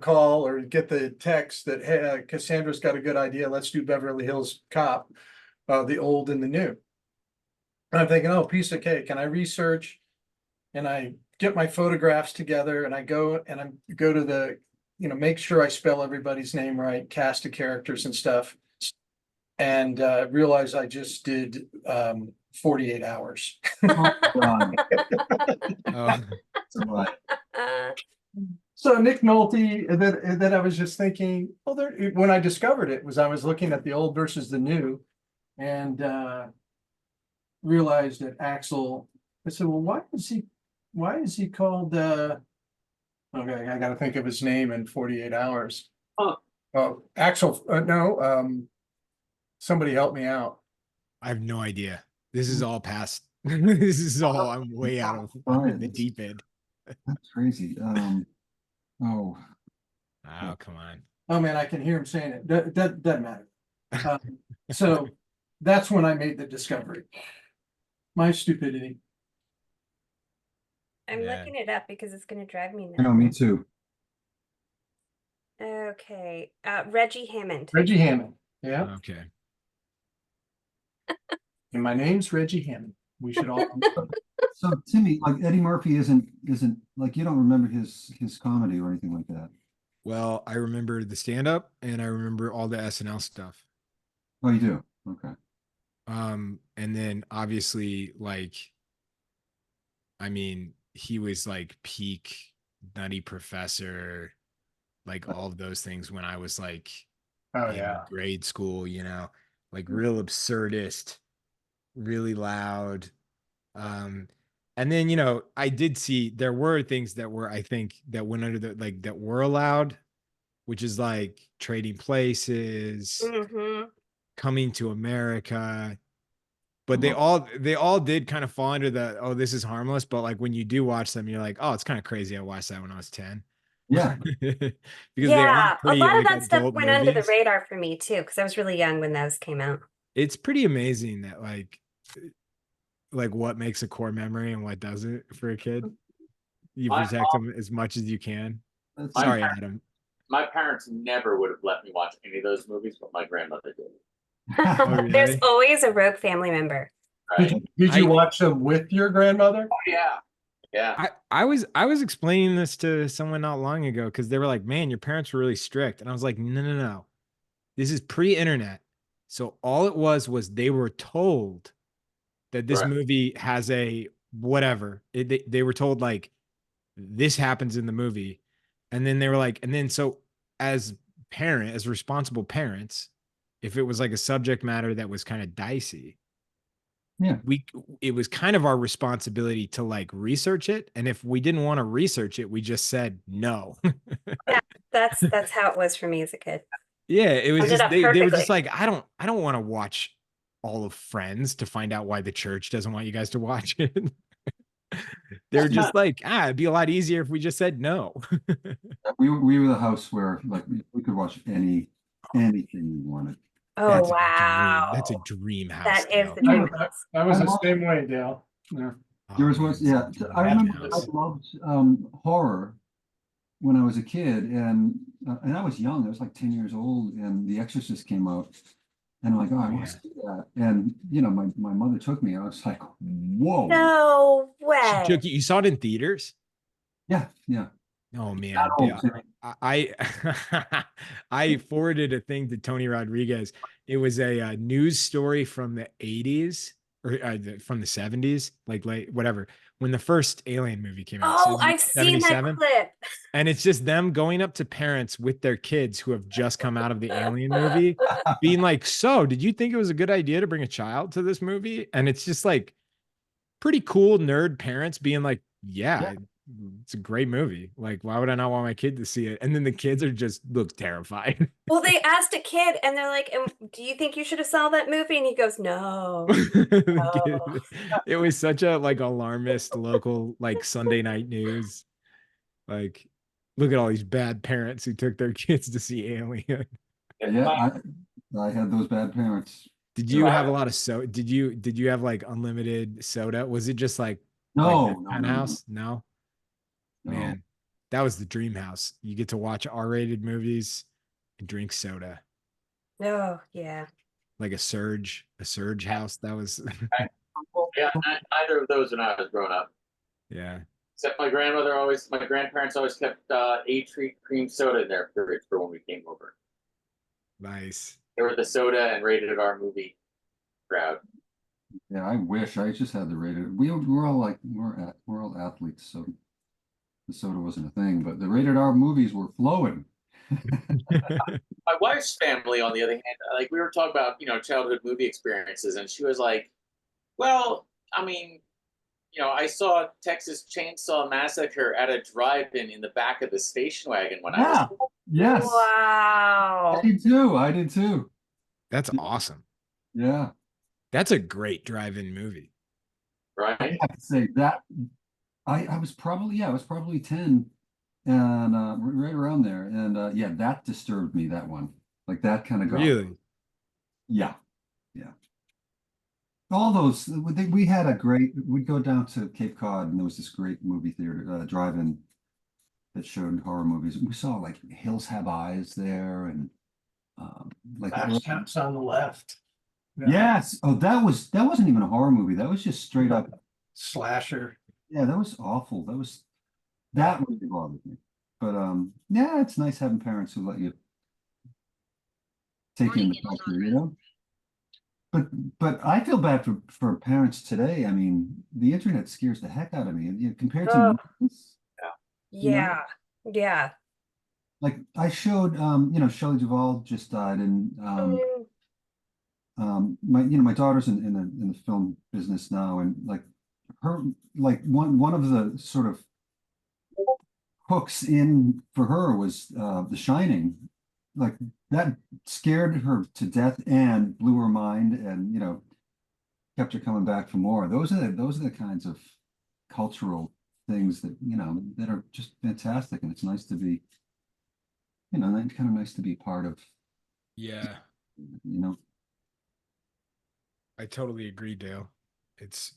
call or get the text that, hey, Cassandra's got a good idea. Let's do Beverly Hills Cop, the old and the new. And I'm thinking, oh, piece of cake. And I research and I get my photographs together and I go to make sure I spell everybody's name right, cast of characters and stuff. And realized I just did 48 hours. Oh, God. Oh, Right. So Nick Nolte, and then I was just thinking, well, when I discovered it was I was looking at the old versus the new, and realized that Axel. I said, well, why is he called? Okay, I got to think of his name in 48 hours. Huh. Oh, Axel. No, somebody help me out. I have no idea. This is all past. This is all. I'm way out of the deep end. That's crazy. Oh, Oh, come on. Oh man, I can hear him saying it. That doesn't matter. So that's when I made the discovery. My stupidity. I'm Yeah. looking it up because it's going to drive me I know, nuts. me too. Okay. Reggie Hammond. Reggie Hammond. Yeah. Okay. And my name's Reggie Hammond. We should all. So Timmy, like Eddie Murphy isn't like, you don't remember his comedy or anything like that. Well, I remember the stand-up and I remember all the SNL stuff. Oh, you do? Okay. And then obviously, like, I mean, he was like peak Nutty Professor, like all of those things when I was like Oh in yeah. grade school, like real absurdist, really loud. And then, I did see there were things that were, I think, that went under the like that were allowed, which is like Trading Places, Mm-hmm. Coming to America. But they all did kind of fall under the, oh, this is harmless. But like when you do watch them, you're like, oh, it's kind of crazy. I watched that when I was 10. Yeah. Because they Yeah, are a pretty lot of like that stuff adult went under the movies. radar for me too, because I was really young when those came out. It's pretty amazing that like what makes a core memory and what doesn't for a kid. You My protect them as much as you can. That's, Sorry, parents- Adam. My parents never would have let me watch any of those movies, but my grandmother did. Oh, There's really? always a rogue family member. Right? Did you I- watch them with your grandmother? Oh yeah, yeah. I was explaining this to someone not long ago because they were like, man, your parents were really strict. And I was like, no. This is pre-internet. So all it was they were told that this Right. movie has a whatever. They were told like this happens in the movie. And then they were like, and then so as responsible parents, if it was like a subject matter that was kind of dicey, Yeah. it was kind of our responsibility to like research it. And if we didn't want to research it, we just said no. That's how it was for me as a kid. Yeah, it was Summed it just up they were perfectly. just like, I don't want to watch all of Friends to find out why the church doesn't want you guys to watch it. They're just like, it'd be a lot easier if we just said no. we were the house where like we could watch anything we wanted. Oh That's wow. That's a dream house. That is Dale. the dream house. I was the same way, Dale. Yeah. Yours Oh, was, man, yeah. it's a I dream remember I house. loved horror when I was a kid, and I was young. I was like 10 years old, and The Exorcist came out, and I'm like, oh, I want to see that. And my mother took me, and I was like, whoa. No She way. took you saw it in theaters? Yeah. Oh man, Not old, Dale. Timmy. I forwarded a thing to Tony Rodriguez. It was a news story from the 80s or from the 70s, like whatever, when the first Alien movie came out. Oh, I've seen that 77. clip. And it's just them going up to parents with their kids who have just come out of the Alien movie, being like, so did you think it was a good idea to bring a child to this movie? And it's just like pretty cool nerd parents being like, yeah. It's a great movie. Like, why would I not want my kid to see it? And then the kids are just look terrified. Well, they asked a kid and they're like, do you think you should have saw that movie? And he goes, no. It was such a like alarmist local like Sunday night news. Like, look at all these bad parents who took their kids to see Alien. Yeah, I had those bad parents. Did you have a lot of soda? Did you have like unlimited soda? Was it just like No, the penthouse? No. No. Man, that was the dream house. You get to watch R-rated movies and drink soda. Oh, yeah. Like a surge house. That was Yeah, neither of those when I was growing up. yeah. Except my grandparents always kept A-Treat cream soda in their fridge for when we came over. Nice. They were the soda and rated R movie crowd. Yeah, I wish I just had the rated. We're all like we're all athletes, so the soda wasn't a thing. But the rated R movies were flowing. My wife's family, on the other hand, like we were talking about, childhood movie experiences, and she was like, "Well, I mean, I saw Texas Chainsaw Massacre at a drive-in in the back of the station wagon when I was." Yeah. Yes. Wow. I did too. I did too. That's awesome. Yeah. That's a great drive-in movie. Right? I have to say that I was probably 10 and right around there. And yeah, that disturbed me, that one. Like that kind of got Really? yeah. Yeah. All those we had we'd go down to Cape Cod and there was this great movie theater drive-in that showed horror movies. We saw like Hills Have Eyes there and like Last House on the Left. Yeah. yes. Oh, that wasn't even a horror movie. That was just straight up. Slasher. Yeah, that was awful. That really bothered me. But yeah, it's nice having parents who let you take in the culture, you know. But I feel bad for parents today. I mean, the internet scares the heck out of me. Compared to Oh, movies, you know? yeah. Yeah. Like I showed Shelley Duvall just died and my daughter's in the film business now and like her like one of the sort of hooks in for her was The Shining. Like that scared her to death and blew her mind and kept her coming back for more. Those are the kinds of cultural things that that are just fantastic and it's nice to be kind of nice to be part of. Yeah, I totally agree, Dale. It's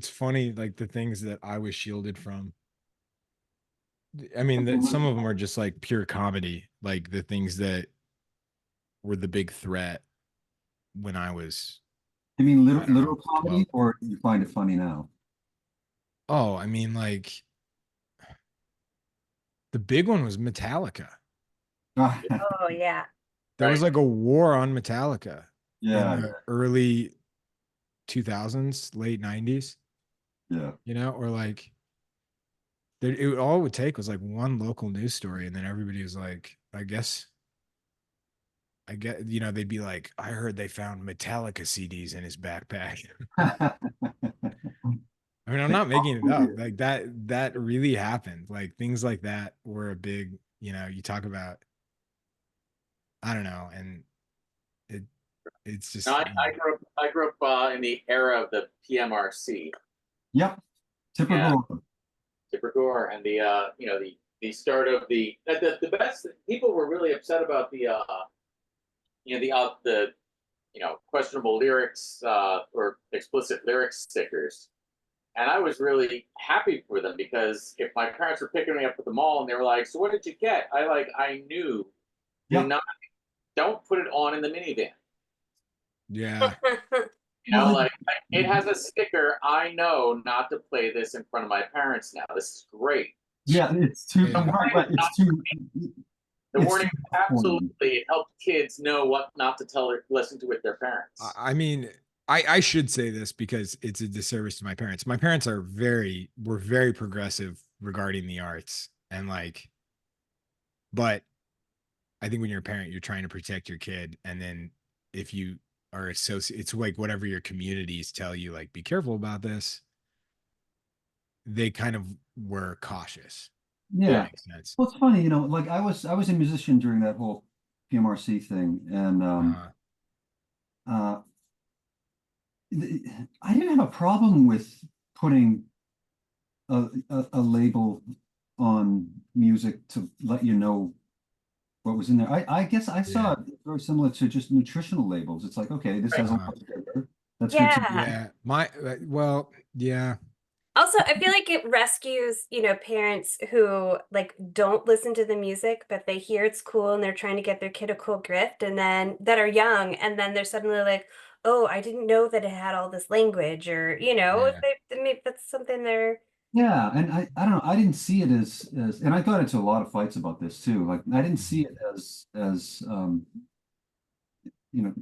funny, like the things that I was shielded from. I mean, that some of them are just like pure comedy, like the things that were the big threat when I was, I mean, I don't literal know, comedy, 12. or you find it funny now? Oh, I mean, like the big one was Metallica. Oh, yeah. There was Right. like a war on Metallica in Yeah, the early 2000s, late 90s, yeah. or like all it would take was like one local news story, and then everybody was like, I get, they'd be like, I heard they found Metallica CDs in his backpack. I mean, I'm not making it up. Like that really happened. Like things like that were a big, you talk about, I don't know, and it's just, Now, I grew up in the era of the PMRC. Yep. Typical. Tipper Gore and the start of the best people were really upset about the questionable lyrics or explicit lyrics stickers, and I was really happy for them because if my parents were picking me up at the mall and they were like, "So what did you get?" I knew, Yep. don't put it on in the minivan. yeah. Well, It has a sticker. I know not to play this in front of my parents now. This is great. yeah, it's too. Yeah. Right, it's too. The it's warning too absolutely it helped kids know what not to listen to with their parents. I mean, I should say this because it's a disservice to my parents. My parents were very progressive regarding the arts and like, but I think when you're a parent, you're trying to protect your kid. And then if you are it's like whatever your communities tell you, like, be careful about this. They kind of were cautious. Yeah. Makes sense. Well, it's funny, like I was a musician during that whole PMRC thing, and uh, I didn't have a problem with putting a label on music to let you know what was in there. I guess I saw it very similar to just nutritional labels. It's like, okay, this has a lot of sugar. That's good to Yeah. Yeah. Also, I feel like it rescues, parents who like don't listen to the music, but they hear it's cool and they're trying to get their kid a cool gift and then that are young and then they're suddenly like, "Oh, I didn't know that it had all this language," or, if Yeah. maybe that's something they're Yeah, and I don't know, I didn't see it as, and I got into a lot of fights about this too. Like I didn't see it as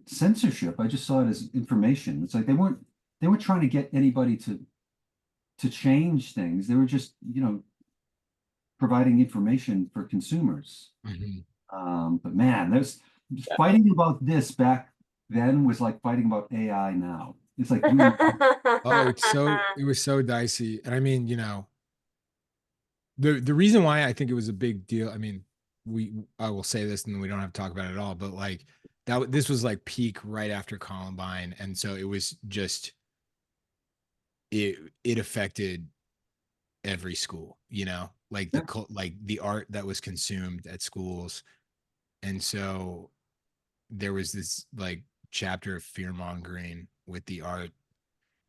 censorship. I just saw it as information. It's like they weren't trying to get anybody to change things. They were just, providing information for consumers. Mhm. But man, there's fighting about this back then was like fighting about AI now. It's like Oh, it was so dicey. And I mean, the reason why I think it was a big deal, I mean, I will say this and then we don't have to talk about it at all, but like this was like peak right after Columbine. And so it was just it affected every school, like like the art that was consumed at schools. And so there was this like chapter of fear mongering with the art.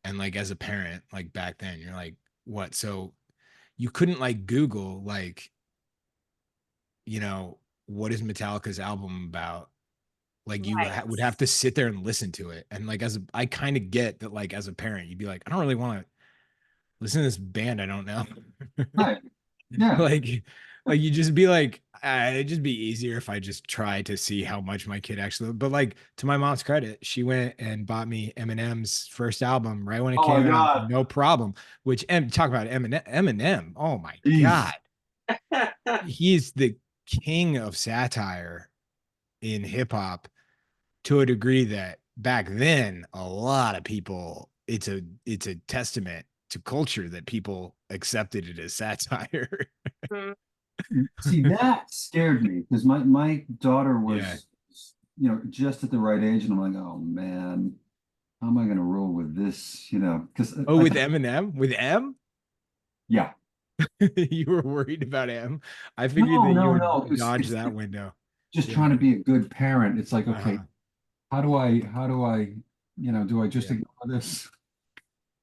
And like as a parent, like back then, you're like, what? So you couldn't like Google like, what is Metallica's album about? Like you Right. would have to sit there and listen to it. And like I kind of get that like as a parent, you'd be like, I don't really want to listen to this band I don't know. right. Yeah. like you just be like, it'd just be easier if I just try to see how much my kid actually. But like to my mom's credit, she went and bought me Eminem's first album right when it Oh my came out, God. no problem. Which talk about Eminem. Oh my Jeez. God, he's the king of satire in hip hop to a degree that back then a lot of people it's a testament to culture that people accepted it as satire. Mhm. See, that scared me because my daughter Yeah. was, just at the right age, and I'm like, oh man, how am I going to roll with this? Because Oh, with Eminem, with M. yeah, You were worried about M. I figured no, that you no, would no, dodge it's that window. just Yeah. trying to be a good parent. It's like, okay, Uh-huh. how do I, do I just Yeah. ignore this?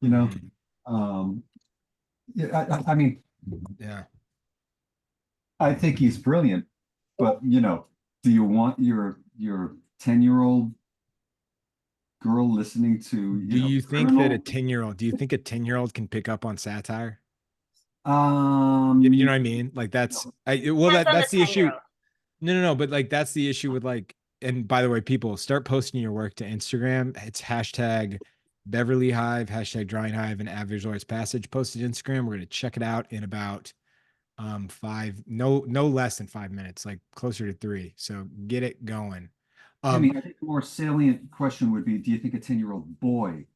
You know, Mhm. um, yeah, I mean, Yeah. I think he's brilliant, but do you want your 10-year-old girl listening to, Do you think that criminal? do you think a 10-year-old can pick up on satire? You Um, know what I mean? Like that's no. well Depends on the that's the issue. 10-year-old. No, but like that's the issue with like, and by the way, people start posting your work to Instagram. It's hashtag Beverly Hive, hashtag Drawing Hive, and Visual Arts Passage. Posted Instagram. We're gonna check it out in about no less than 5 minutes, like closer to 3. So get it going. I Um mean, I think the more salient question would be, do you think a 10-year-old boy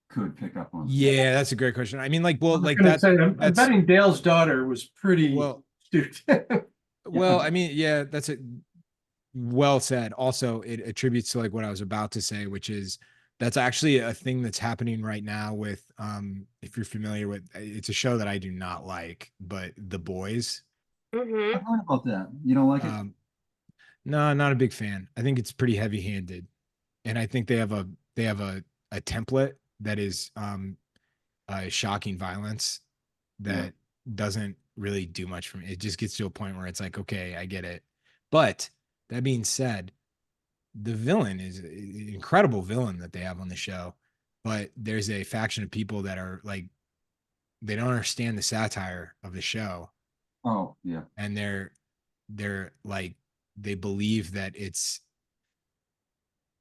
could pick up on it? yeah, that's a great question. I mean, like, I well, was like gonna say, I'm that's betting Dale's daughter was pretty well, astute. I mean, yeah, that's it. Well said. Also, it attributes to like what I was about to say, which is that's actually a thing that's happening right now with if you're familiar with it's a show that I do not like, but The Boys. Mm-hmm. I've heard about that. You don't like it? Um no, not a big fan. I think it's pretty heavy-handed. And I think they have a template that is shocking violence Yeah. that doesn't really do much for me. It just gets to a point where it's like, okay, I get it. But that being said, the villain is an incredible villain that they have on the show, but there's a faction of people that are like they don't understand the satire of the show, Oh, yeah. and they're like they believe that it's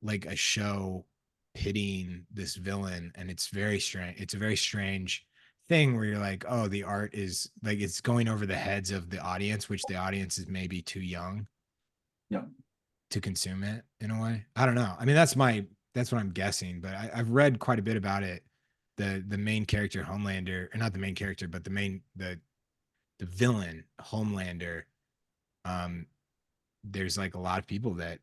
like a show pitying this villain, and it's very strange. It's a very strange thing where you're like, oh, the art is like it's going over the heads of the audience, which the audience is maybe too young Yeah. to consume it in a way. I don't know. I mean, that's what I'm guessing, but I've read quite a bit about it. The main character Homelander, or not the main character, but the villain Homelander. Um, there's like a lot of people that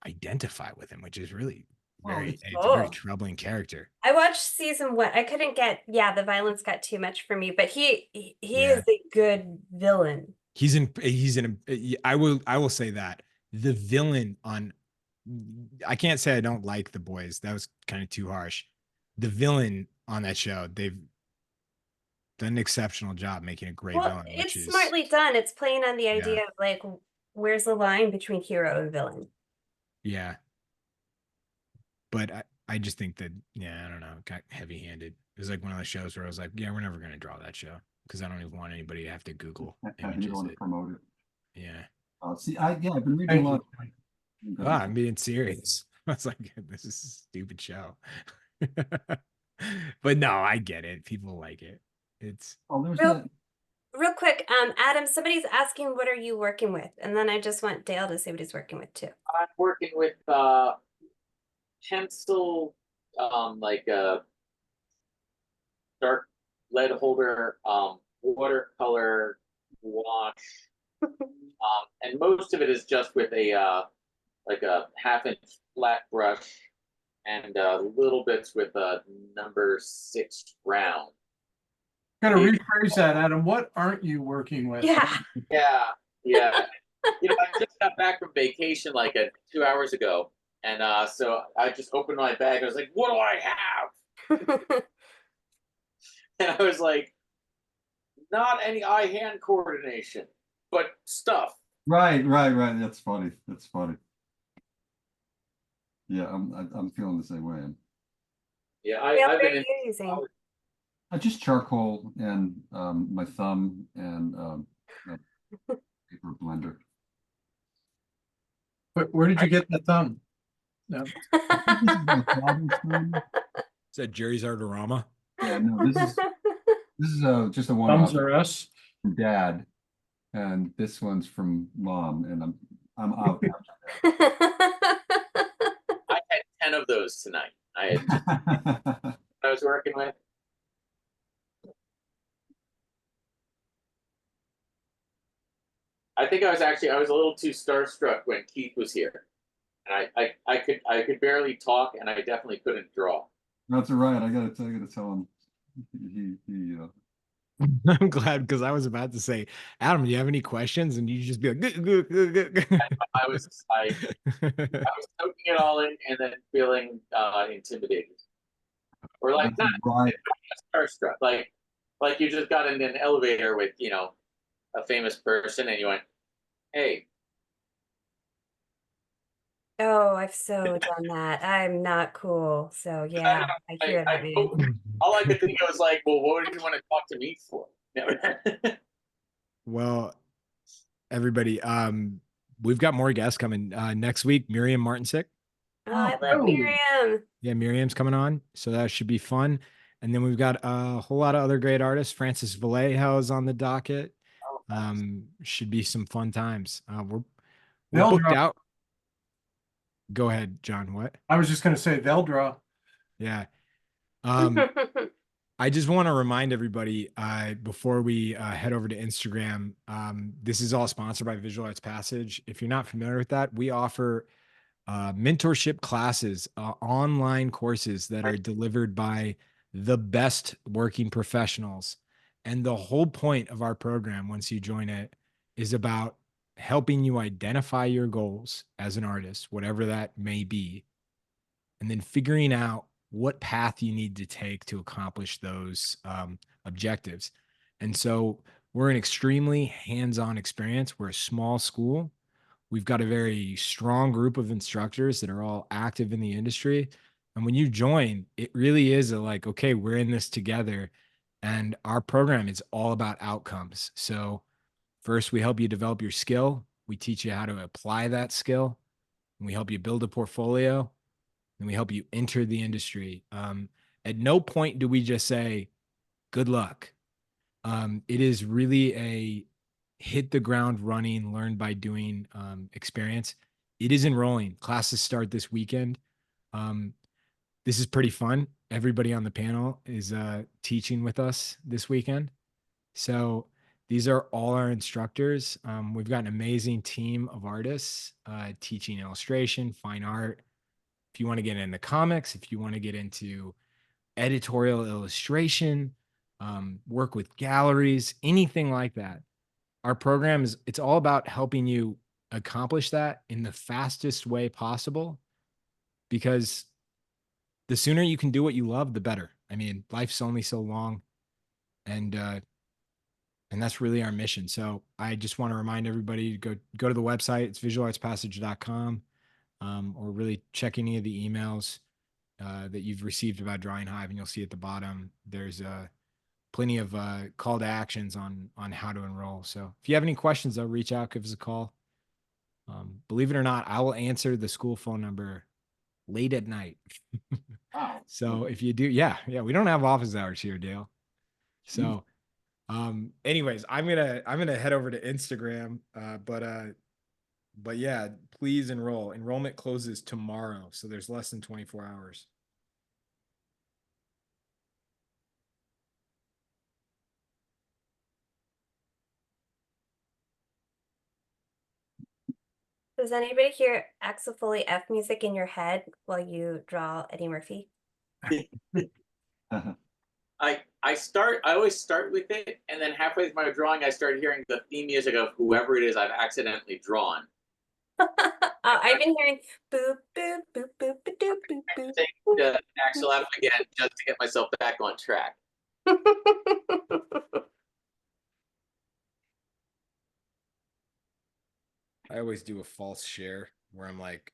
identify with him, which is really Well, it's a very Oh. troubling character. I watched season 1. I couldn't get, yeah, the violence got too much for me, but he Yeah. is a good villain. He's in I will say that the villain on I can't say I don't like The Boys. That was kind of too harsh. The villain on that show, they've done an exceptional job making a great Well, villain, which it's is smartly done. It's playing on the yeah, idea of like, where's the line between hero and villain? yeah. But I just think that, yeah, I don't know, it got heavy handed. It was like one of those shows where I was like, yeah, we're never going to draw that show because I don't even want anybody to have to Google You don't images. want to promote it. Yeah. See, I've been reading Thank a lot. I'm being serious. I was like, this is a stupid show. But no, I get it. People like it. It's Oh, there's Real, that. real quick, Adam, somebody's asking what are you working with? And then I just want Dale to say what he's working with too. I'm working with pencil, like a dark lead holder, watercolor wash, and most of it is just with a like a half-inch flat brush and little bits with a number 6 round. Kind of rephrase that, Adam. What aren't you working with? Yeah. Yeah, yeah. You know, I just got back from vacation like 2 hours ago, and so I just opened my bag. I was like, "What do I have?" And I was like, "Not any eye-hand coordination, but stuff." Right. That's funny. That's funny. Yeah, I'm feeling the same way. Yeah, Dale, I've what are been you in. using? I just charcoal and my thumb and a paper blender. Where did you get the thumb? No. This is my father's thumb. Is that Jerry's Artorama? Yeah, no, this is just a one Thumbs off are us. from Dad, and this one's from Mom, and I'm out. I had 10 of those tonight. I was working with. I think I was a little too starstruck when Keith was here, and I could barely talk, and I definitely couldn't draw. That's all right. I gotta tell him. He I'm glad because I was about to say, Adam, do you have any questions? And you just be like, I was soaking it all in and then feeling intimidated, or like not right. starstruck, like you just got in an elevator with a famous person, and you went, "Hey." Oh, I've so done that. I'm not cool. So yeah, I hear that, man. All I could think of was like, well, what did you want to talk to me for? Well, everybody, we've got more guests coming next week. Miriam Martinsick. Oh, I love Oh. Miriam. Yeah, Miriam's coming on, so that should be fun. And then we've got a whole lot of other great artists. Francis Vallejo is on the docket. Should be some fun times. We're They'll booked draw. out. Go ahead, John. What? I was just going to say they'll draw. Yeah. I just want to remind everybody before we head over to Instagram, this is all sponsored by Visual Arts Passage. If you're not familiar with that, we offer mentorship classes, online courses that are delivered by the best working professionals. And the whole point of our program, once you join it, is about helping you identify your goals as an artist, whatever that may be, and then figuring out what path you need to take to accomplish those objectives. And so we're an extremely hands-on experience. We're a small school. We've got a very strong group of instructors that are all active in the industry. And when you join, it really is like, okay, we're in this together. And our program is all about outcomes. So first, we help you develop your skill. We teach you how to apply that skill. And we help you build a portfolio. And we help you enter the industry. At no point do we just say, good luck. It is really a hit the ground running, learn by doing experience. It is enrolling. Classes start this weekend. This is pretty fun. Everybody on the panel is teaching with us this weekend. So these are all our instructors. We've got an amazing team of artists teaching illustration, fine art. If you want to get into comics, if you want to get into editorial illustration, work with galleries, anything like that. Our program it's all about helping you accomplish that in the fastest way possible, because the sooner you can do what you love, the better. I mean, life's only so long, and that's really our mission. So I just want to remind everybody to go to the website. It's visualartspassage.com, or really check any of the emails. that you've received about Drawing Hive, and you'll see at the bottom there's plenty of call to actions on how to enroll. So if you have any questions, though, reach out, give us a call. Believe it or not, I will answer the school phone number late at night. Wow. So if you do, yeah, we don't have office hours here, Dale. So anyways, I'm gonna head over to Instagram. But yeah, please enroll. Enrollment closes tomorrow, so there's less than 24 hours. Does anybody hear Axel F music in your head while you draw Eddie Murphy? I always start with it, and then halfway through my drawing, I start hearing the theme music of whoever it is I've accidentally drawn. I've been hearing boop boop boop boop boop boop boop boop. Take the Axel out again just to get myself back on track. I always do a false share where I'm like,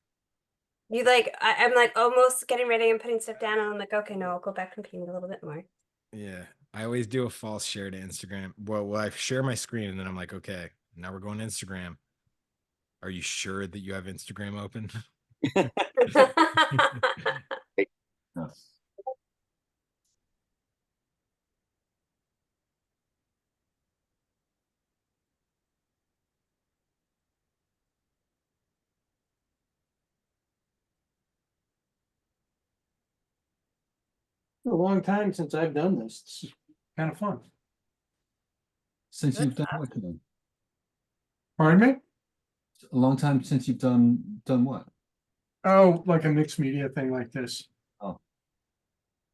You like I'm like almost getting ready and putting stuff down, and I'm like, okay, no, I'll go back and paint a little bit more. yeah, I always do a false share to Instagram. Well, I share my screen and then I'm like, okay, now we're going to Instagram. Are you sure that you have Instagram open? Yes. A long time since I've done this. It's kind of fun. Since you've done what? Ken? Pardon me? A long time since you've done what? Oh, like a mixed media thing like this.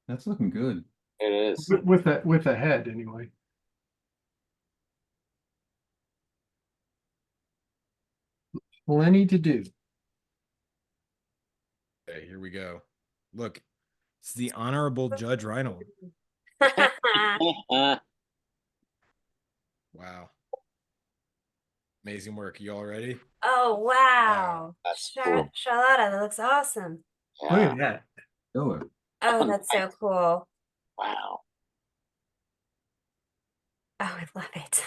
That's looking good. It is. With a head anyway. Plenty to do. Okay, here we go. Look, it's the Honorable Judge Reinhold. Wow. Amazing work. You all ready? Oh wow. That's cool. Charlotta, that looks awesome. Look Yeah. at that. Show it. Oh, that's so cool. Wow. Oh, I love it.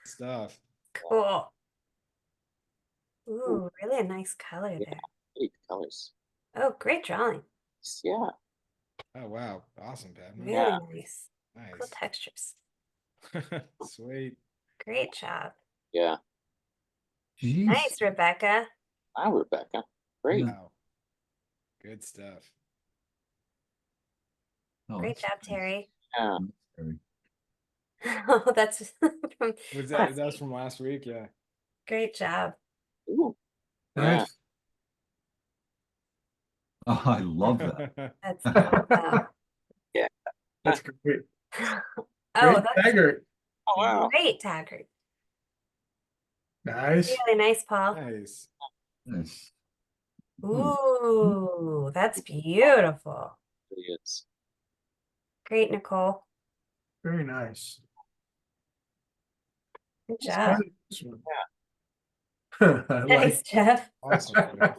Stuff. Cool. Ooh, really a nice color Yeah. there. Great colors. Oh, great drawing. Yeah. Oh wow. Awesome, Pat. Really Yeah. nice. Cool Nice. textures. Sweet. Great job. Yeah. Jeez. Nice, Rebecca. Wow, Rebecca. Great. Yeah. Wow. Good stuff. Oh, Great that's job, nice. Terry. Yeah. Terry. Oh, that's from Was last that was week. from last week? Yeah. Great job. Ooh. Yeah. Nice. Oh, I love that. That's awesome. That's great. Oh, Great that's dagger. Oh, wow. great, Taggart. Nice. Really nice, Paul. Nice. Nice. Ooh, that's beautiful. It is. Great, Nicole. Very nice. Good It's job. fun, this one. I like. Nice, Jeff. Awesome. Jeff.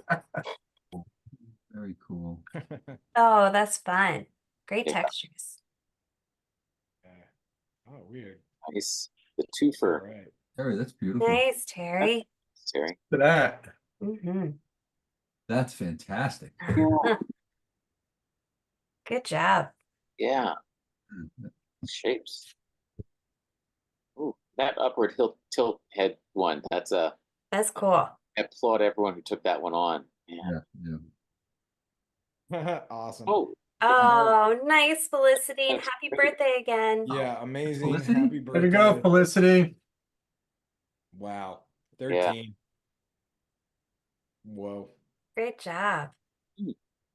Very cool. Oh, that's fun. Great Yeah. textures. Yeah. Oh, weird. Nice. The All twofer. right. Terry, that's beautiful. Nice, Terry. Terry. For that. Mm-hmm. That's fantastic. Good job. Yeah. Shapes. Ooh, that upward tilt head one. That's a. That's cool. I applaud everyone who took that one on. Yeah. Yeah. Awesome. Oh. Oh, nice, Felicity, and happy birthday again. Yeah, amazing. Felicity? Happy Way birthday. to go, Felicity. Wow. Yeah. 13. Whoa. Great job.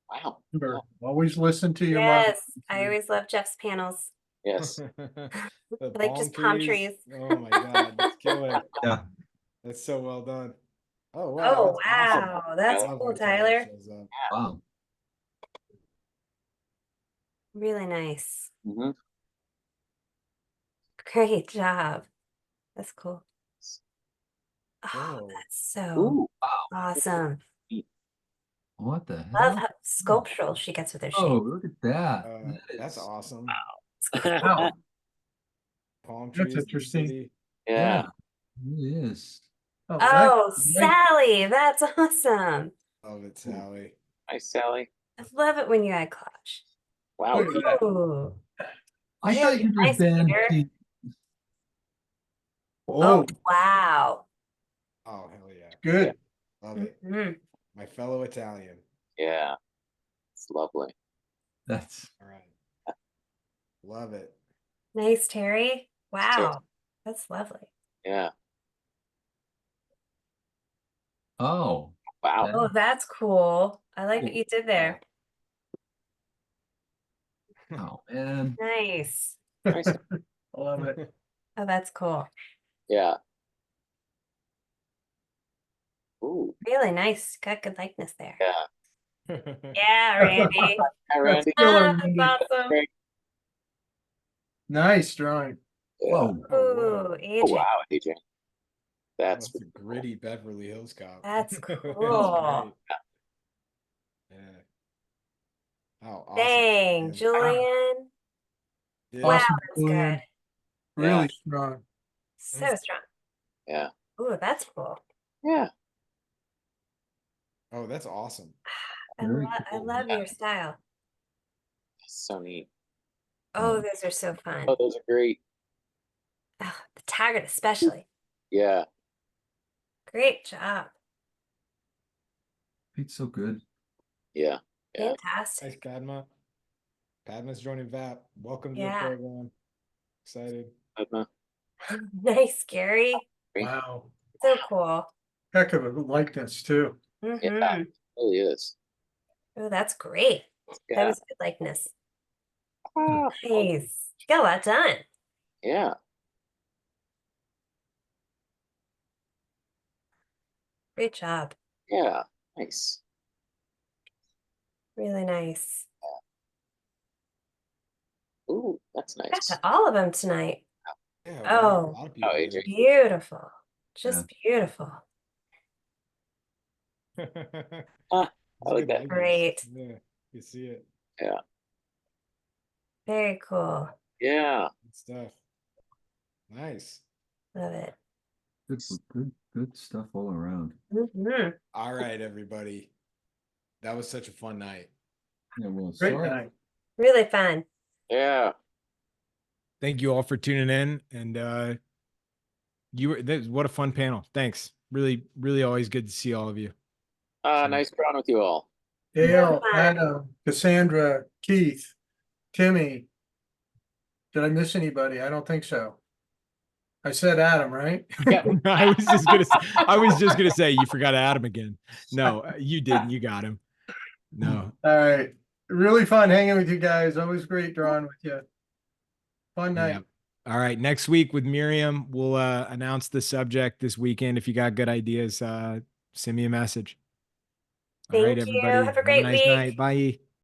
Wow. Remember, always listen to your mother. Yes, I always love Jeff's panels. Yes. The Like just palm trees. Oh my God, that's killer. Yeah. That's so well done. Oh wow. Oh, that's awesome. wow. That's I love cool, when Tyler. shows up. Wow. Really nice. Mm-hmm. Great job. That's cool. Oh, Whoa. that's so Ooh. awesome. What the Love hell? how sculptural she gets with her Oh, shape. look at that. That's awesome. Wow, Palm That's trees. in the interesting. city. Yeah. It really is. oh, Oh, that's nice. Sally, that's awesome. Love it, Sally. Hi, Sally. I love it when you add collage. Wow. Look at that. Ooh. I Very thought you were nice, band Peter. Keith. Oh, Oh, wow. Oh, hell yeah. good. Love it. Mhm. My fellow Italian. Yeah. It's lovely. That's All right. Love it. Nice, Terry. Wow. That's lovely. Yeah. oh. Wow. that- Oh, that's cool. I like what you did there. Oh man. Nice. Nice. I love it. Oh, that's cool. Yeah. Ooh. Really nice. Got good likeness there. Yeah. Yeah, Randy. Hi, Randy. Killer, Ah, Randy. that's awesome. Great. Nice drawing. Yeah. Whoa. Oh, Ooh, Oh, AJ. wow, AJ. That's That's a gritty Beverly Hills cop. That's That's cool. great. Yeah. Oh, awesome. Dang, Yeah. Julian. Yeah. Wow, Awesome, that's Julian. good. Really strong. So strong. yeah. Ooh, that's cool. Yeah. Oh, that's awesome. Very I cool. love Yeah. your style. So neat. Oh, those are so fun. Oh, those are great. Oh, the Taggart especially. Yeah. Great job. It's so good. Yeah. Yeah. Thanks, Fantastic. Padma. Padma's joining VAP. Welcome to Yeah. the program. Excited. Padma. Nice, Gary. Great. Wow. So cool. Heck of a likeness too. Yeah. Mm-hmm. It really is. Oh, that's great. That Yeah. was good likeness. Ah, Nice. You got a lot done. yeah. Great job. Yeah. Nice. Really nice. Ooh, that's Got nice. to all of them tonight. Yeah. Oh. A lot of people Oh, here. AJ. Beautiful. Just beautiful. Ah, It's I a like good that. likeness. Great. Yeah, you see it. Yeah. Very cool. Yeah. Good stuff. Nice. Love it. Good stuff all around. Mm-hmm. All right, everybody. That was such a fun night. Yeah, well, Great sorry. night. Really fun. Yeah. Thank you all for tuning in. And what a fun panel. Thanks. Really, really always good to see all of you. Nice drawing with you all. Dale, fun. Adam, Cassandra, Keith, Timmy. Did I miss anybody? I don't think so. I said Adam, right? Yeah. I was just gonna say you forgot Adam again. No, you didn't. You got him. No. All right. Really fun hanging with you guys. Always great drawing with you. Fun night. Yeah. All right. Next week with Miriam, we'll announce the subject this weekend. If you got good ideas, send me a message. All right, Thank you. everybody. Have a great nice week. night. Bye.